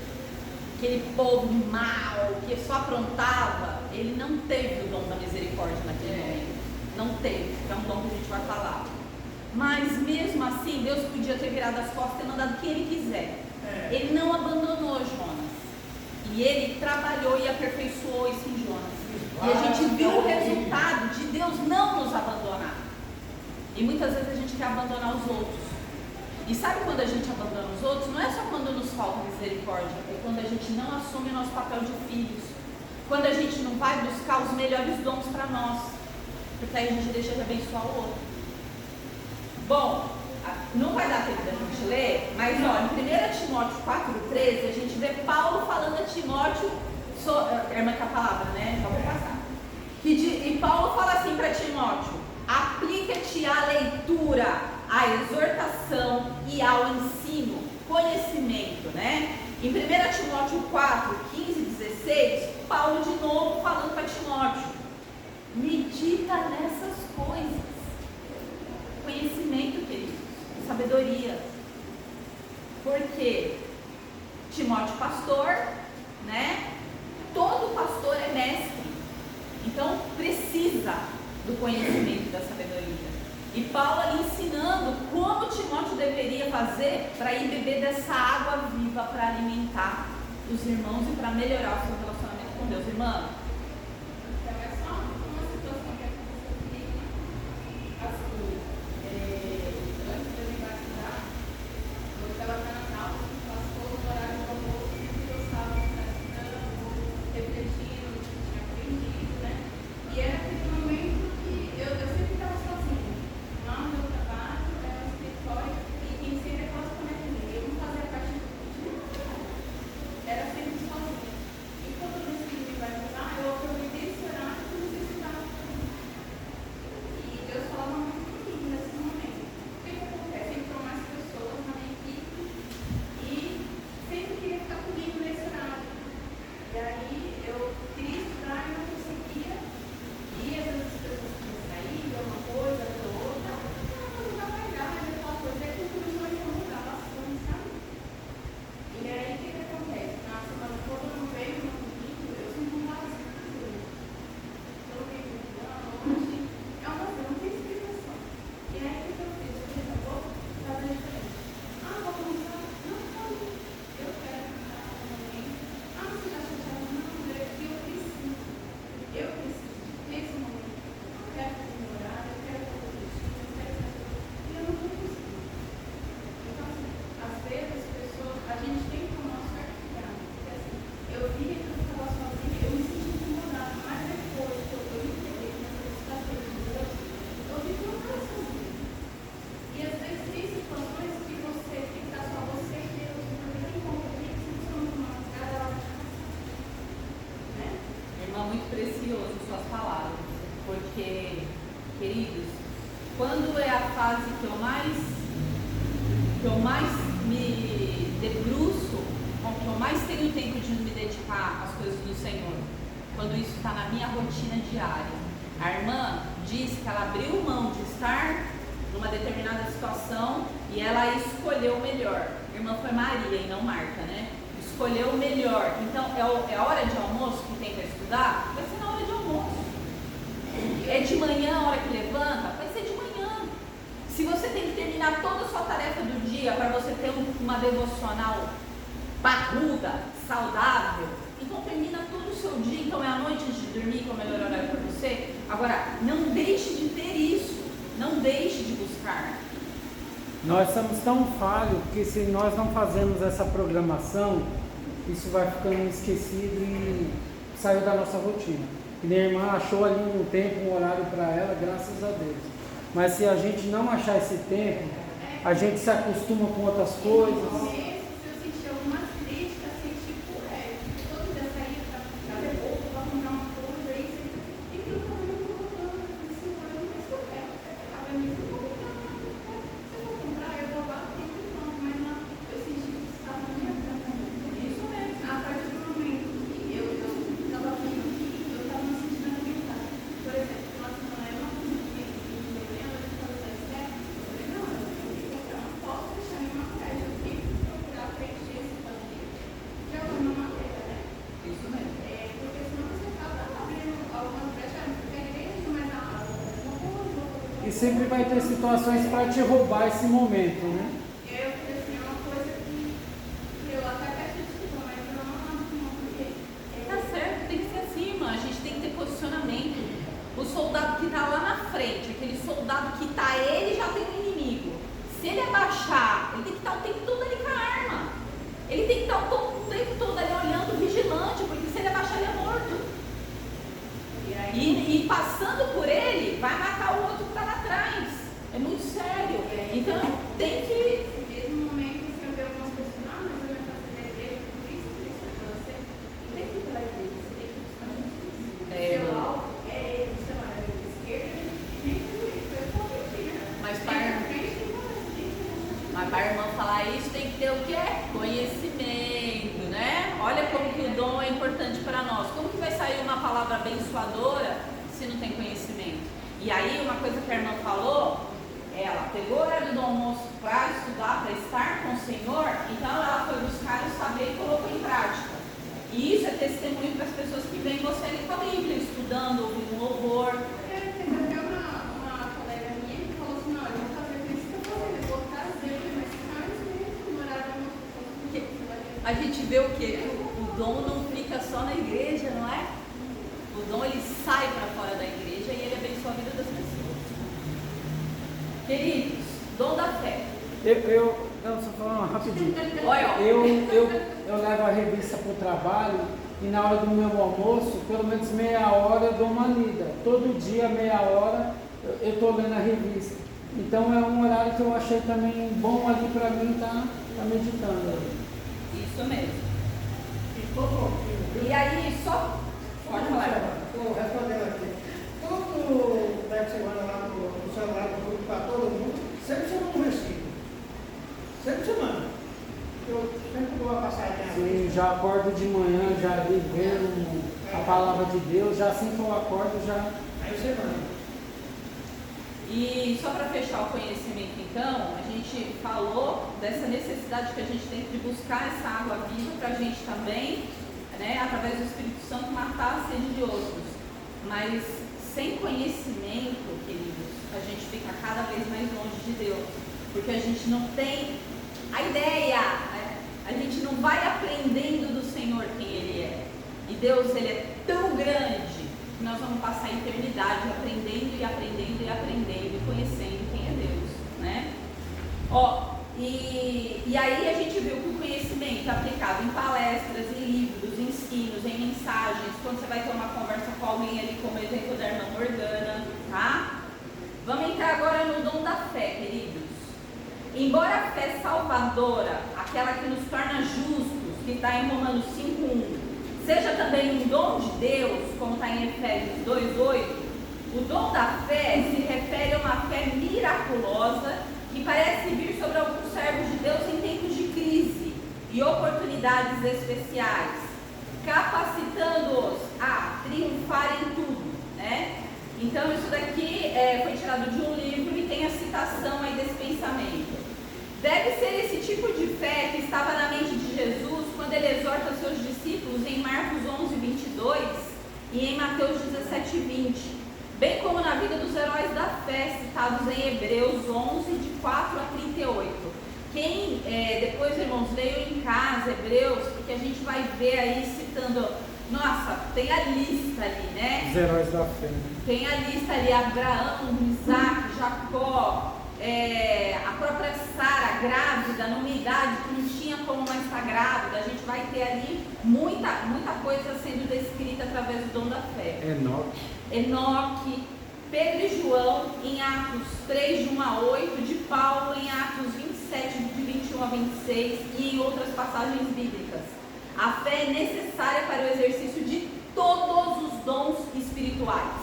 aquele povo mau, que só aprontava, ele não teve o dom da misericórdia naquele momento. Não teve, que é um dom que a gente vai falar. Mas mesmo assim, Deus podia ter virado as costas e mandado quem Ele quiser. Ele não abandonou Jonas. E Ele trabalhou e aperfeiçoou isso em Jonas. E a gente viu o resultado de Deus não nos abandonar. E muitas vezes a gente quer abandonar os outros. E sabe quando a gente abandona os outros? Não é só quando nos falta misericórdia, é quando a gente não assume o nosso papel de filhos. Quando a gente não vai buscar os melhores dons para nós. Porque aí a gente deixa de abençoar o outro. Bom, não vai dar tempo da gente ler, mas ó, em 1 Timóteo 4,13, a gente vê Paulo falando a Timóteo, é uma palavra, né? Só vou passar. E Paulo fala assim para Timóteo: aplica-te à leitura, à exortação e ao ensino, conhecimento, né? Em 1 Timóteo 4, 15 e 16, Paulo de novo falando para Timóteo: medita nessas coisas. Conhecimento, queridos, sabedoria. Porque Timóteo pastor, né? Todo pastor é mestre. Então precisa do conhecimento e da sabedoria. E Paulo ali ensinando como Timóteo deveria fazer para ir beber dessa água viva para alimentar os irmãos e para melhorar o seu relacionamento com Deus. Irmã? Então é só uma situação que aconteceu comigo, assim, antes de eu me batizar, eu estava nas aulas, passou o horário do almoço, e eu estava estudando, refletindo no que tinha aprendido, né? E era aquele momento que eu sempre estava sozinha. Lá no meu trabalho, era um escritório, e quem sempre é quase conhece eu não fazia parte do time, era sempre sozinha. E quando eu decidi me batizar, eu muito precioso suas palavras, porque, queridos, quando é a fase que eu mais me debruço, que eu mais tenho tempo de me dedicar às coisas do Senhor, quando isso está na minha rotina diária. A irmã disse que ela abriu mão de estar numa determinada situação e ela escolheu o melhor. A irmã foi Maria e não Marta, né? Escolheu o melhor. Então, é a hora de almoço que tem para estudar? Vai ser na hora de almoço. É de manhã, a hora que levanta? Vai ser de manhã. Se você tem que terminar toda a sua tarefa do dia para você ter uma devocional parruda, saudável, então termina todo o seu dia. Então é à noite antes de dormir, que é o melhor horário para você. Agora, não deixe de ter isso. Não deixe de buscar. Nós somos tão falhos que se nós não fazemos essa programação, isso vai ficando esquecido e saiu da nossa rotina. E minha irmã achou ali um tempo, um horário para ela, graças a Deus. Mas se a gente não achar esse tempo, a gente se acostuma com outras coisas. E sempre vai ter situações para te roubar esse momento, né? Tá certo, tem que ser assim, irmã. A gente tem que ter posicionamento. O soldado que está lá na frente, aquele soldado que está, ele já tem um inimigo. Se ele abaixar, ele tem que estar o tempo todo ali com a arma. Ele tem que estar o tempo todo ali olhando, vigilante, porque se ele abaixar, ele é morto. E passando por ele, vai matar o outro que está lá atrás. É muito sério. Então, tem que... Nesse momento, se eu ver algumas pessoas, mas eu vou fazer a igreja, por isso, você tem que ir pela igreja, você tem que buscar Jesus. Seu alvo é ele, sei lá, a esquerda, e nem tudo isso, eu estou aqui, né? Mas para a irmã falar isso, tem que ter o quê? Conhecimento, né? Olha como que o dom é importante para nós. Como que vai sair uma palavra abençoadora se não tem conhecimento? E aí, uma coisa que a irmã falou, ela pegou o horário do almoço para estudar, para estar com o Senhor, então ela foi buscar o saber e colocou em prática. E isso é testemunho para as pessoas que veem você ali com a Bíblia, estudando, ouvindo louvor. Teve até uma colega minha que falou assim, não, eu vou fazer isso que eu vou fazer, eu vou trazer, mas mais mesmo no horário do almoço. A gente vê o quê? O dom não fica só na igreja, não é? O dom, ele sai para fora da igreja e ele abençoa a vida das pessoas. Queridos, dom da fé. Não, só falar rapidinho. Olha, Eu levo a revista para o trabalho e na hora do meu almoço, pelo menos meia hora eu dou uma lida. Todo dia, meia hora, eu estou lendo a revista. Então é um horário que eu achei também bom ali para mim estar meditando. Isso mesmo. E E aí, só... Pode falar. Estou respondendo aqui. Todo da semana lá no celular, para todo mundo, sempre você manda um versículo. Sempre você manda. Eu sempre dou uma passadinha. Sim, já acordo de manhã, já li vendo a palavra de Deus, já assim que eu acordo, já... Aí você manda. E só para fechar o conhecimento, então, a gente falou dessa necessidade que a gente tem de buscar essa água viva para a gente também, né, através do Espírito Santo, matar a sede de outros. Mas sem conhecimento, queridos, a gente fica cada vez mais longe de Deus, porque a gente não tem a ideia, a gente não vai aprendendo do Senhor quem Ele é. E Deus, Ele é tão grande que nós vamos passar a eternidade aprendendo e aprendendo e aprendendo e conhecendo quem é Deus, né? E aí a gente viu que o conhecimento é aplicado em palestras, em livros, em ensinos, em mensagens, quando você vai ter uma conversa com alguém ali, como exemplo da irmã Morgana, tá? Vamos entrar agora no dom da fé, queridos. Embora a fé salvadora, aquela que nos torna justos, que está em Romanos 5:1, seja também também um dom de Deus, como está em Efésios 2:8, o dom da fé se refere a uma fé miraculosa que parece vir sobre alguns servos de Deus em tempos de crise e oportunidades especiais, capacitando-os a triunfar em tudo, né? Então isso daqui foi tirado de um livro e tem a citação aí desse pensamento. Deve ser esse tipo de fé que estava na mente de Jesus quando ele exorta seus discípulos em Marcos 11:22 e em Mateus 17:20, bem como na vida dos heróis da fé citados em Hebreus 11, de 4 a 38. Quem, depois, irmãos, leiam em casa Hebreus, porque a gente vai ver aí citando, nossa, tem a lista ali, né? Os heróis da fé. Né? Tem a lista ali, Abraão, Isaac, Jacó, a própria Sara, grávida, numa idade que não tinha como mais estar grávida. A gente vai ter ali muita coisa sendo descrita através do dom da fé. Enoque, Pedro e João em Atos 3, de 1 a 8, de Paulo em Atos 27, de 21 a 26 e em outras passagens bíblicas. A fé é necessária para o exercício de todos os dons espirituais.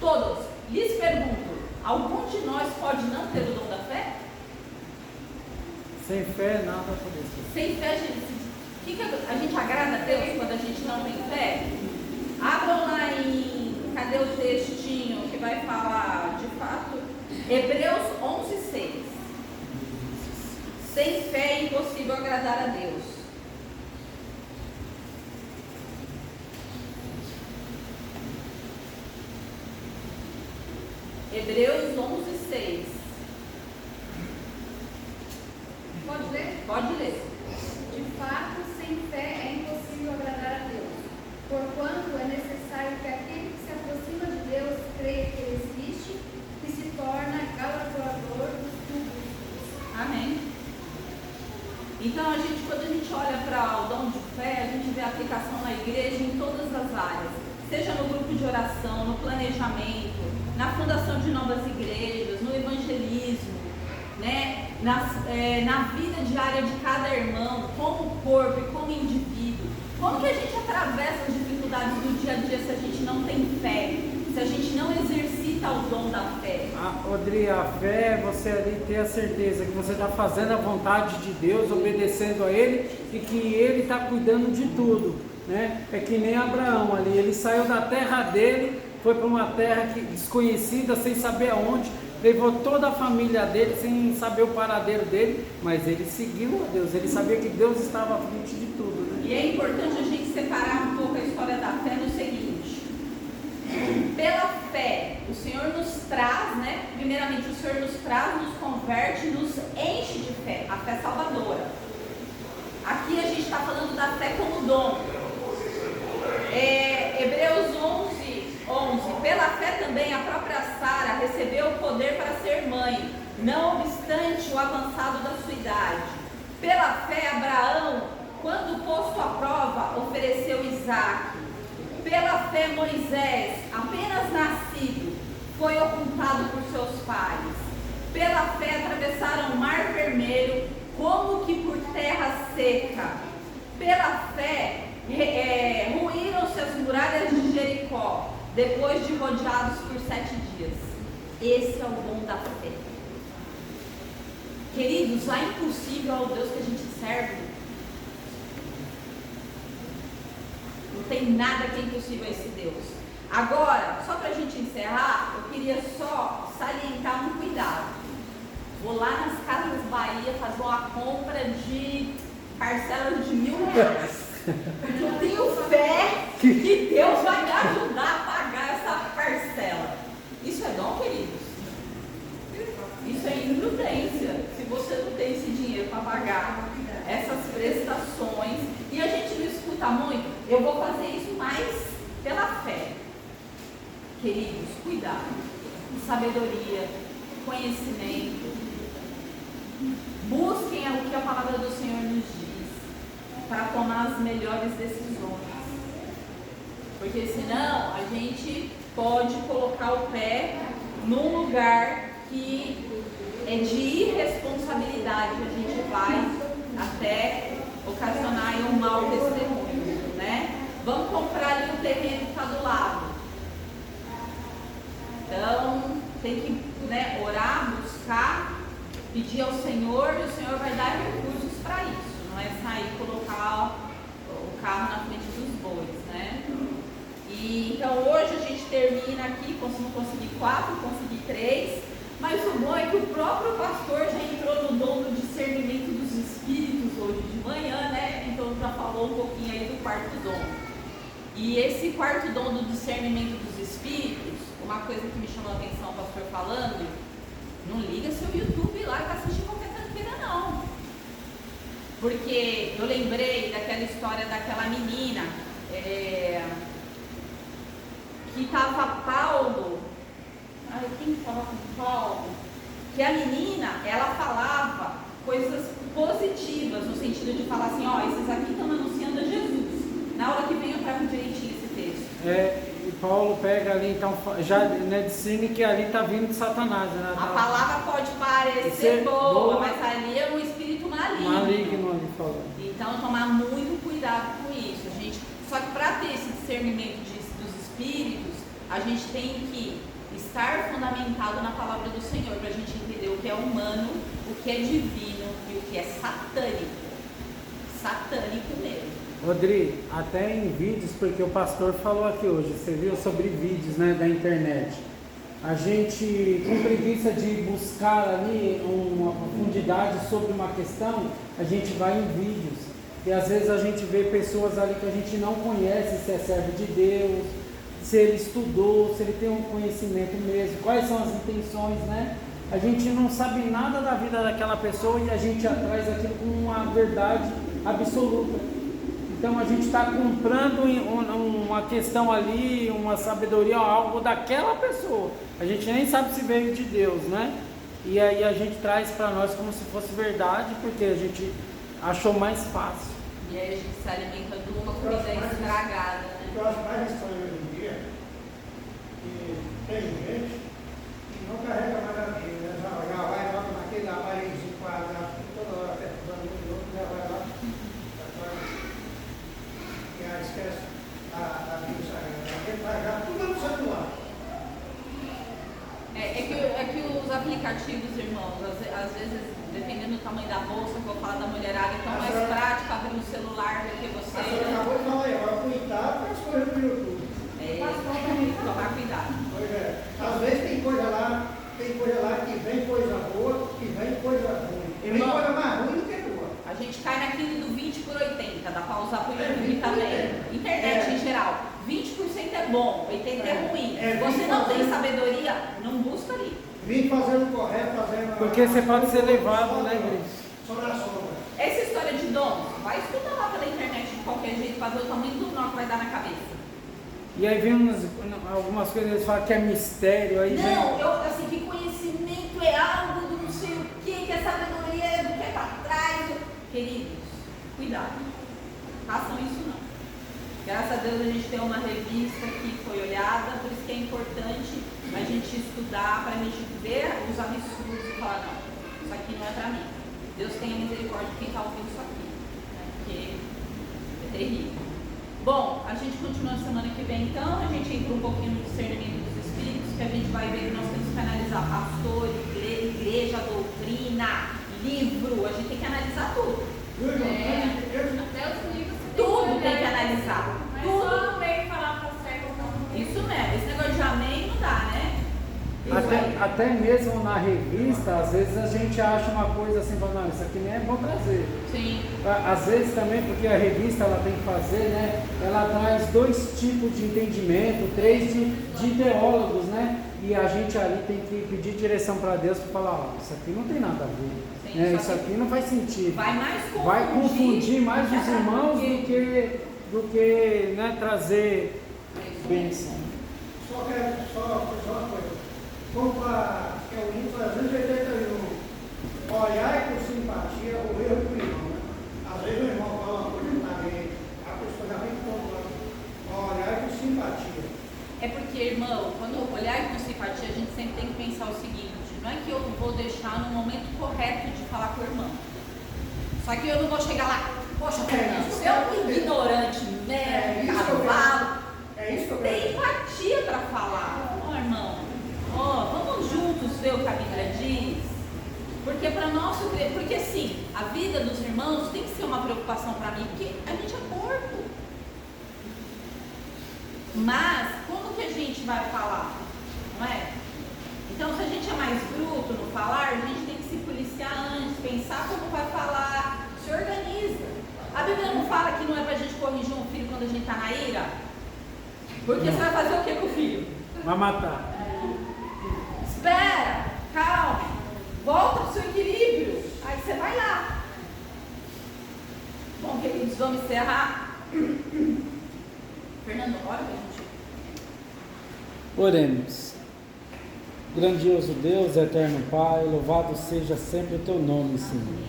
Todos. Lhes pergunto, algum de nós pode não ter o dom da fé? Sem fé, nada acontece. Sem fé, a gente agrada a Deus quando a gente não tem fé? Abram lá cadê o textinho que vai falar, de fato, Hebreus 11:6. Sem fé é impossível agradar a Deus. Hebreus 11:6. Pode ler? Pode ler. De fato, sem fé é impossível agradar a Deus, porquanto é necessário que aquele que se aproxima de Deus creia que Ele existe e se torna galardoador dos justos. Amém. Então, quando a gente olha para o dom de fé, a gente vê a aplicação na igreja em todas as áreas, seja no grupo de oração, no planejamento, na fundação de novas igrejas, no evangelismo, né? Na vida diária de cada irmão, como corpo e como indivíduo. Como que a gente atravessa as dificuldades do dia a dia se a gente não tem fé, se a gente não exercita o dom da fé? Odri, a fé é você ali ter a certeza que você está fazendo a vontade de Deus, obedecendo a Ele e que Ele está cuidando de tudo, né? É que nem Abraão ali, ele saiu da terra dele, foi para uma terra desconhecida, sem saber aonde, levou toda a família dele, sem saber o paradeiro dele, mas ele seguiu a Deus, ele sabia que Deus estava à frente de tudo, né? E é importante a gente separar um pouco a história da fé no seguinte: pela fé, o Senhor nos traz, né? Primeiramente, o Senhor nos traz, nos converte, nos enche de fé, a fé salvadora. Aqui a gente está falando da fé como dom. Hebreus 11:11. Pela fé também a própria Sara recebeu o poder para ser mãe, não obstante o avançado da sua idade. Pela fé, Abraão, quando posto à prova, ofereceu Isaque. Pela fé, Moisés, apenas nascido, foi ocultado por seus pais. Pela fé, atravessaram o Mar Vermelho como que por terra seca. Pela fé, ruíram-se as muralhas de Jericó, depois de rodeados por 7 dias. Esse é o dom da fé. Queridos, lá é impossível ao Deus que a gente serve. Não tem nada que é impossível a esse Deus. Agora, só para a gente encerrar, eu queria só salientar um cuidado. Vou lá nas Casas Bahia fazer uma compra de parcelas de R$1.000. Porque eu tenho fé que Deus vai me ajudar a pagar essa parcela. Isso é dom, queridos? Isso é imprudência. Se você não tem esse dinheiro para pagar essas prestações, e a gente não escuta muito, eu vou fazer isso mais pela fé. Queridos, cuidado, sabedoria, conhecimento. Busquem o que a palavra do Senhor nos diz para tomar as melhores decisões. Porque senão a gente pode colocar o pé num lugar que é de irresponsabilidade. A gente vai até ocasionar um mau testemunho, né? Vamos terreno que está do lado. Então, tem que, né, orar, buscar, pedir ao Senhor, e o Senhor vai dar recursos para isso. Não é sair e colocar o carro na frente dos bois, né? E então hoje a gente termina aqui, não consegui 4, consegui 3, mas o bom é que o próprio pastor já entrou no dom do discernimento dos espíritos hoje de manhã, né? Então já falou um pouquinho aí do quarto dom. E esse quarto dom do discernimento dos espíritos, uma coisa que me chamou a atenção o pastor falando, não liga seu YouTube lá e vai assistir qualquer canteira não. Porque eu lembrei daquela história daquela menina, que estava Paulo, quem estava com Paulo? Que a menina, ela falava coisas positivas, no sentido de falar assim, ó, esses aqui estão anunciando a Jesus. Na aula que vem eu trago direitinho esse texto. E Paulo pega ali, então, já, né, discerne que ali está vindo de Satanás, né? A palavra pode parecer boa, mas ali é um espírito maligno. Maligno ali falando. Então, tomar muito cuidado com isso. Só que para ter esse discernimento dos espíritos, a gente tem que estar fundamentado na palavra do Senhor, para a gente entender o que é humano, o que é divino e o que é satânico. Satânico mesmo. Rodrigo, até em vídeos, porque o pastor falou aqui hoje, você viu sobre vídeos, né, da internet. A gente, com preguiça de buscar ali uma profundidade sobre uma questão, a gente vai em vídeos. E às vezes a gente vê pessoas ali que a gente não conhece, se é servo de Deus, se ele estudou, se ele tem um conhecimento mesmo, quais são as intenções, né? A gente não sabe nada da vida daquela pessoa e a gente traz aquilo com uma verdade absoluta. Então a gente está comprando uma questão ali, uma sabedoria, algo daquela pessoa. A gente nem sabe se veio de Deus, né? E aí a gente traz para nós como se fosse verdade, porque a gente achou mais fácil. E aí a gente se alimenta de uma comida estragada, né? O que eu acho mais estranho hoje em dia, que tem gente que não carrega mais a Bíblia, né? Já vai lá naquele aparelhozinho quadrado, toda hora apertando o outro, já vai lá. Esquece a Bíblia Sagrada, ele vai já tudo no celular. É que os aplicativos, irmãos, às vezes, dependendo do tamanho da bolsa, que eu vou falar da mulherada, é tão mais prático abrir um celular do que você. A senhora acabou de falar aí, agora cuidado com as coisas do YouTube. Tomar cuidado. Pois é. Às vezes tem coisa lá que vem coisa boa, que vem coisa ruim. Vem coisa mais ruim do que boa. A gente cai naquilo do 20/80, dá para usar para o YouTube também. Internet em geral. 20% é bom, 80% é ruim. Se você não tem sabedoria, não busca ali. Vim fazendo o correto, fazendo. Porque você pode ser levado, né, Gris? Só na sombra. Essa história de dom, vai estudar lá pela internet de qualquer jeito para ver o tamanho do nó que vai dar na cabeça. E aí vem algumas coisas, eles falam que é mistério, aí vem... Não, assim, que conhecimento é algo do não sei o que a sabedoria é do que é para trás. Queridos, cuidado. Façam isso não. Graças a Deus a gente tem uma revista que foi olhada, por isso que é importante a gente estudar, para a gente ver os absurdos e falar, não, isso aqui não é para mim. Deus tenha misericórdia de quem está ouvindo isso aqui, né? Porque é terrível. Bom, a gente continua na semana que vem, então, a gente entra um pouquinho no discernimento dos espíritos, que a gente vai ver que nós temos que analisar pastor, igreja, doutrina, livro, a gente tem que analisar tudo. Até os livros você Tudo tem que olhar. analisar. Mas Tudo. só amém falar para você como Isso mesmo, esse negócio de amém não dá, né? Até mesmo na revista, às vezes a gente acha uma coisa assim, fala, não, isso aqui nem é bom trazer. Sim. Às vezes também, porque a revista ela tem que fazer, né? Ela traz 2 tipos de entendimento, 3 de ideólogos, né? E a gente ali tem que pedir direção para Deus para falar, ó, isso aqui não tem nada a ver. Sim, Isso aqui não faz sentido. Vai confundir mais os irmãos do que né, trazer bênção. Só uma coisa. Como que é o índice 381, olhar com simpatia o erro do irmão, né? Às vezes o irmão fala uma coisa na lei, a pessoa já vem falando, olhar com simpatia. É porque, irmão, quando olhar com simpatia, a gente sempre tem que pensar o seguinte, não é que eu vou deixar no momento correto de falar com o irmão. Só que eu não vou chegar lá, poxa, você é um ignorante, cavalo. para nosso crescimento, porque assim, a vida dos irmãos tem que ser uma preocupação para mim, porque a gente é corpo. Mas, como que a gente vai falar? Não é? Então, se a gente é mais bruto no falar, a gente tem que se policiar antes, pensar como vai falar, se organiza. A Bíblia não fala que não é para a gente corrigir um filho quando a gente está na ira? Porque você vai fazer o que com o filho? Vai matar. Espera, calma, volta para o seu equilíbrio, aí você vai lá. Bom, queridos, vamos encerrar. Fernando, ora pra gente. Oremos. Grandioso Deus, eterno Pai, louvado seja sempre o teu nome, Senhor.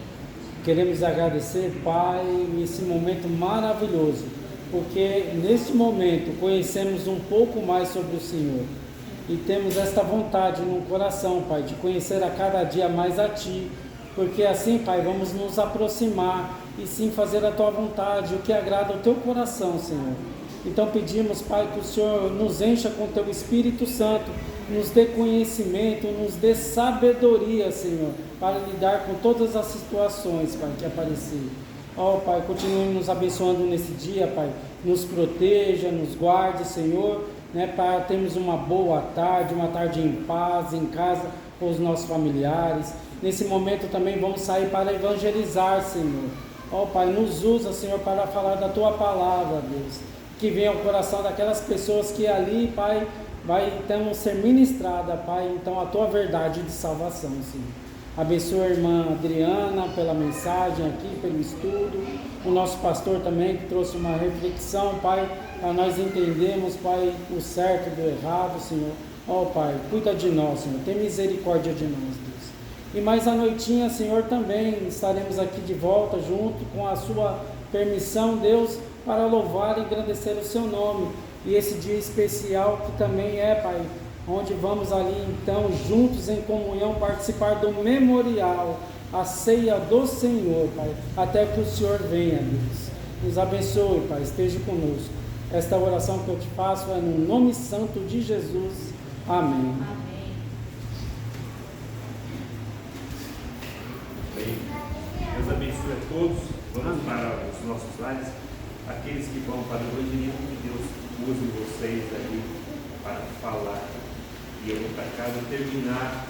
Queremos agradecer, Pai, esse momento maravilhoso, porque neste momento conhecemos um pouco mais sobre o Senhor e temos esta vontade no coração, Pai, de conhecer a cada dia mais a Ti, porque assim, Pai, vamos nos aproximar e sim fazer a Tua vontade, o que agrada ao Teu coração, Senhor. Então pedimos, Pai, que o Senhor nos encha com Teu Espírito Santo, nos dê conhecimento, nos dê sabedoria, Senhor, para lidar com todas as situações, Pai, que aparecerem. Ó, Pai, continue nos abençoando nesse dia, Pai, nos proteja, nos guarde, Senhor, né, para termos uma boa tarde, uma tarde em paz, em casa, com os nossos familiares. Nesse momento também vamos sair para evangelizar, Senhor. Ó, Pai, nos usa, Senhor, para falar da Tua palavra, Deus, que venha ao coração daquelas pessoas que ali, Pai, vai então ser ministrada, Pai, então a Tua verdade de salvação, Senhor. Abençoa a irmã Adriana pela mensagem aqui, pelo estudo, o nosso pastor também que trouxe uma reflexão, Pai, para nós entendermos, Pai, o certo do errado, Senhor. Ó, Pai, cuida de nós, Senhor, tem misericórdia de nós, Deus. E mais à noitinha, Senhor, também estaremos aqui de volta junto com a Sua permissão, Deus, para louvar e engrandecer o Seu nome. E esse dia especial que também é, Pai, onde vamos ali então juntos em comunhão participar do memorial, a ceia do Senhor, Pai, até que o Senhor venha, Deus. Nos abençoe, Pai, esteja conosco. Esta oração que eu te faço é no nome santo de Jesus. Amém. Amém. Deus abençoe a todos. Vamos para os nossos lares. Aqueles que vão para o evangelismo, que Deus use vocês ali para falar. E eu vou para casa terminar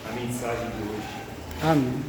a mensagem de hoje. Amém.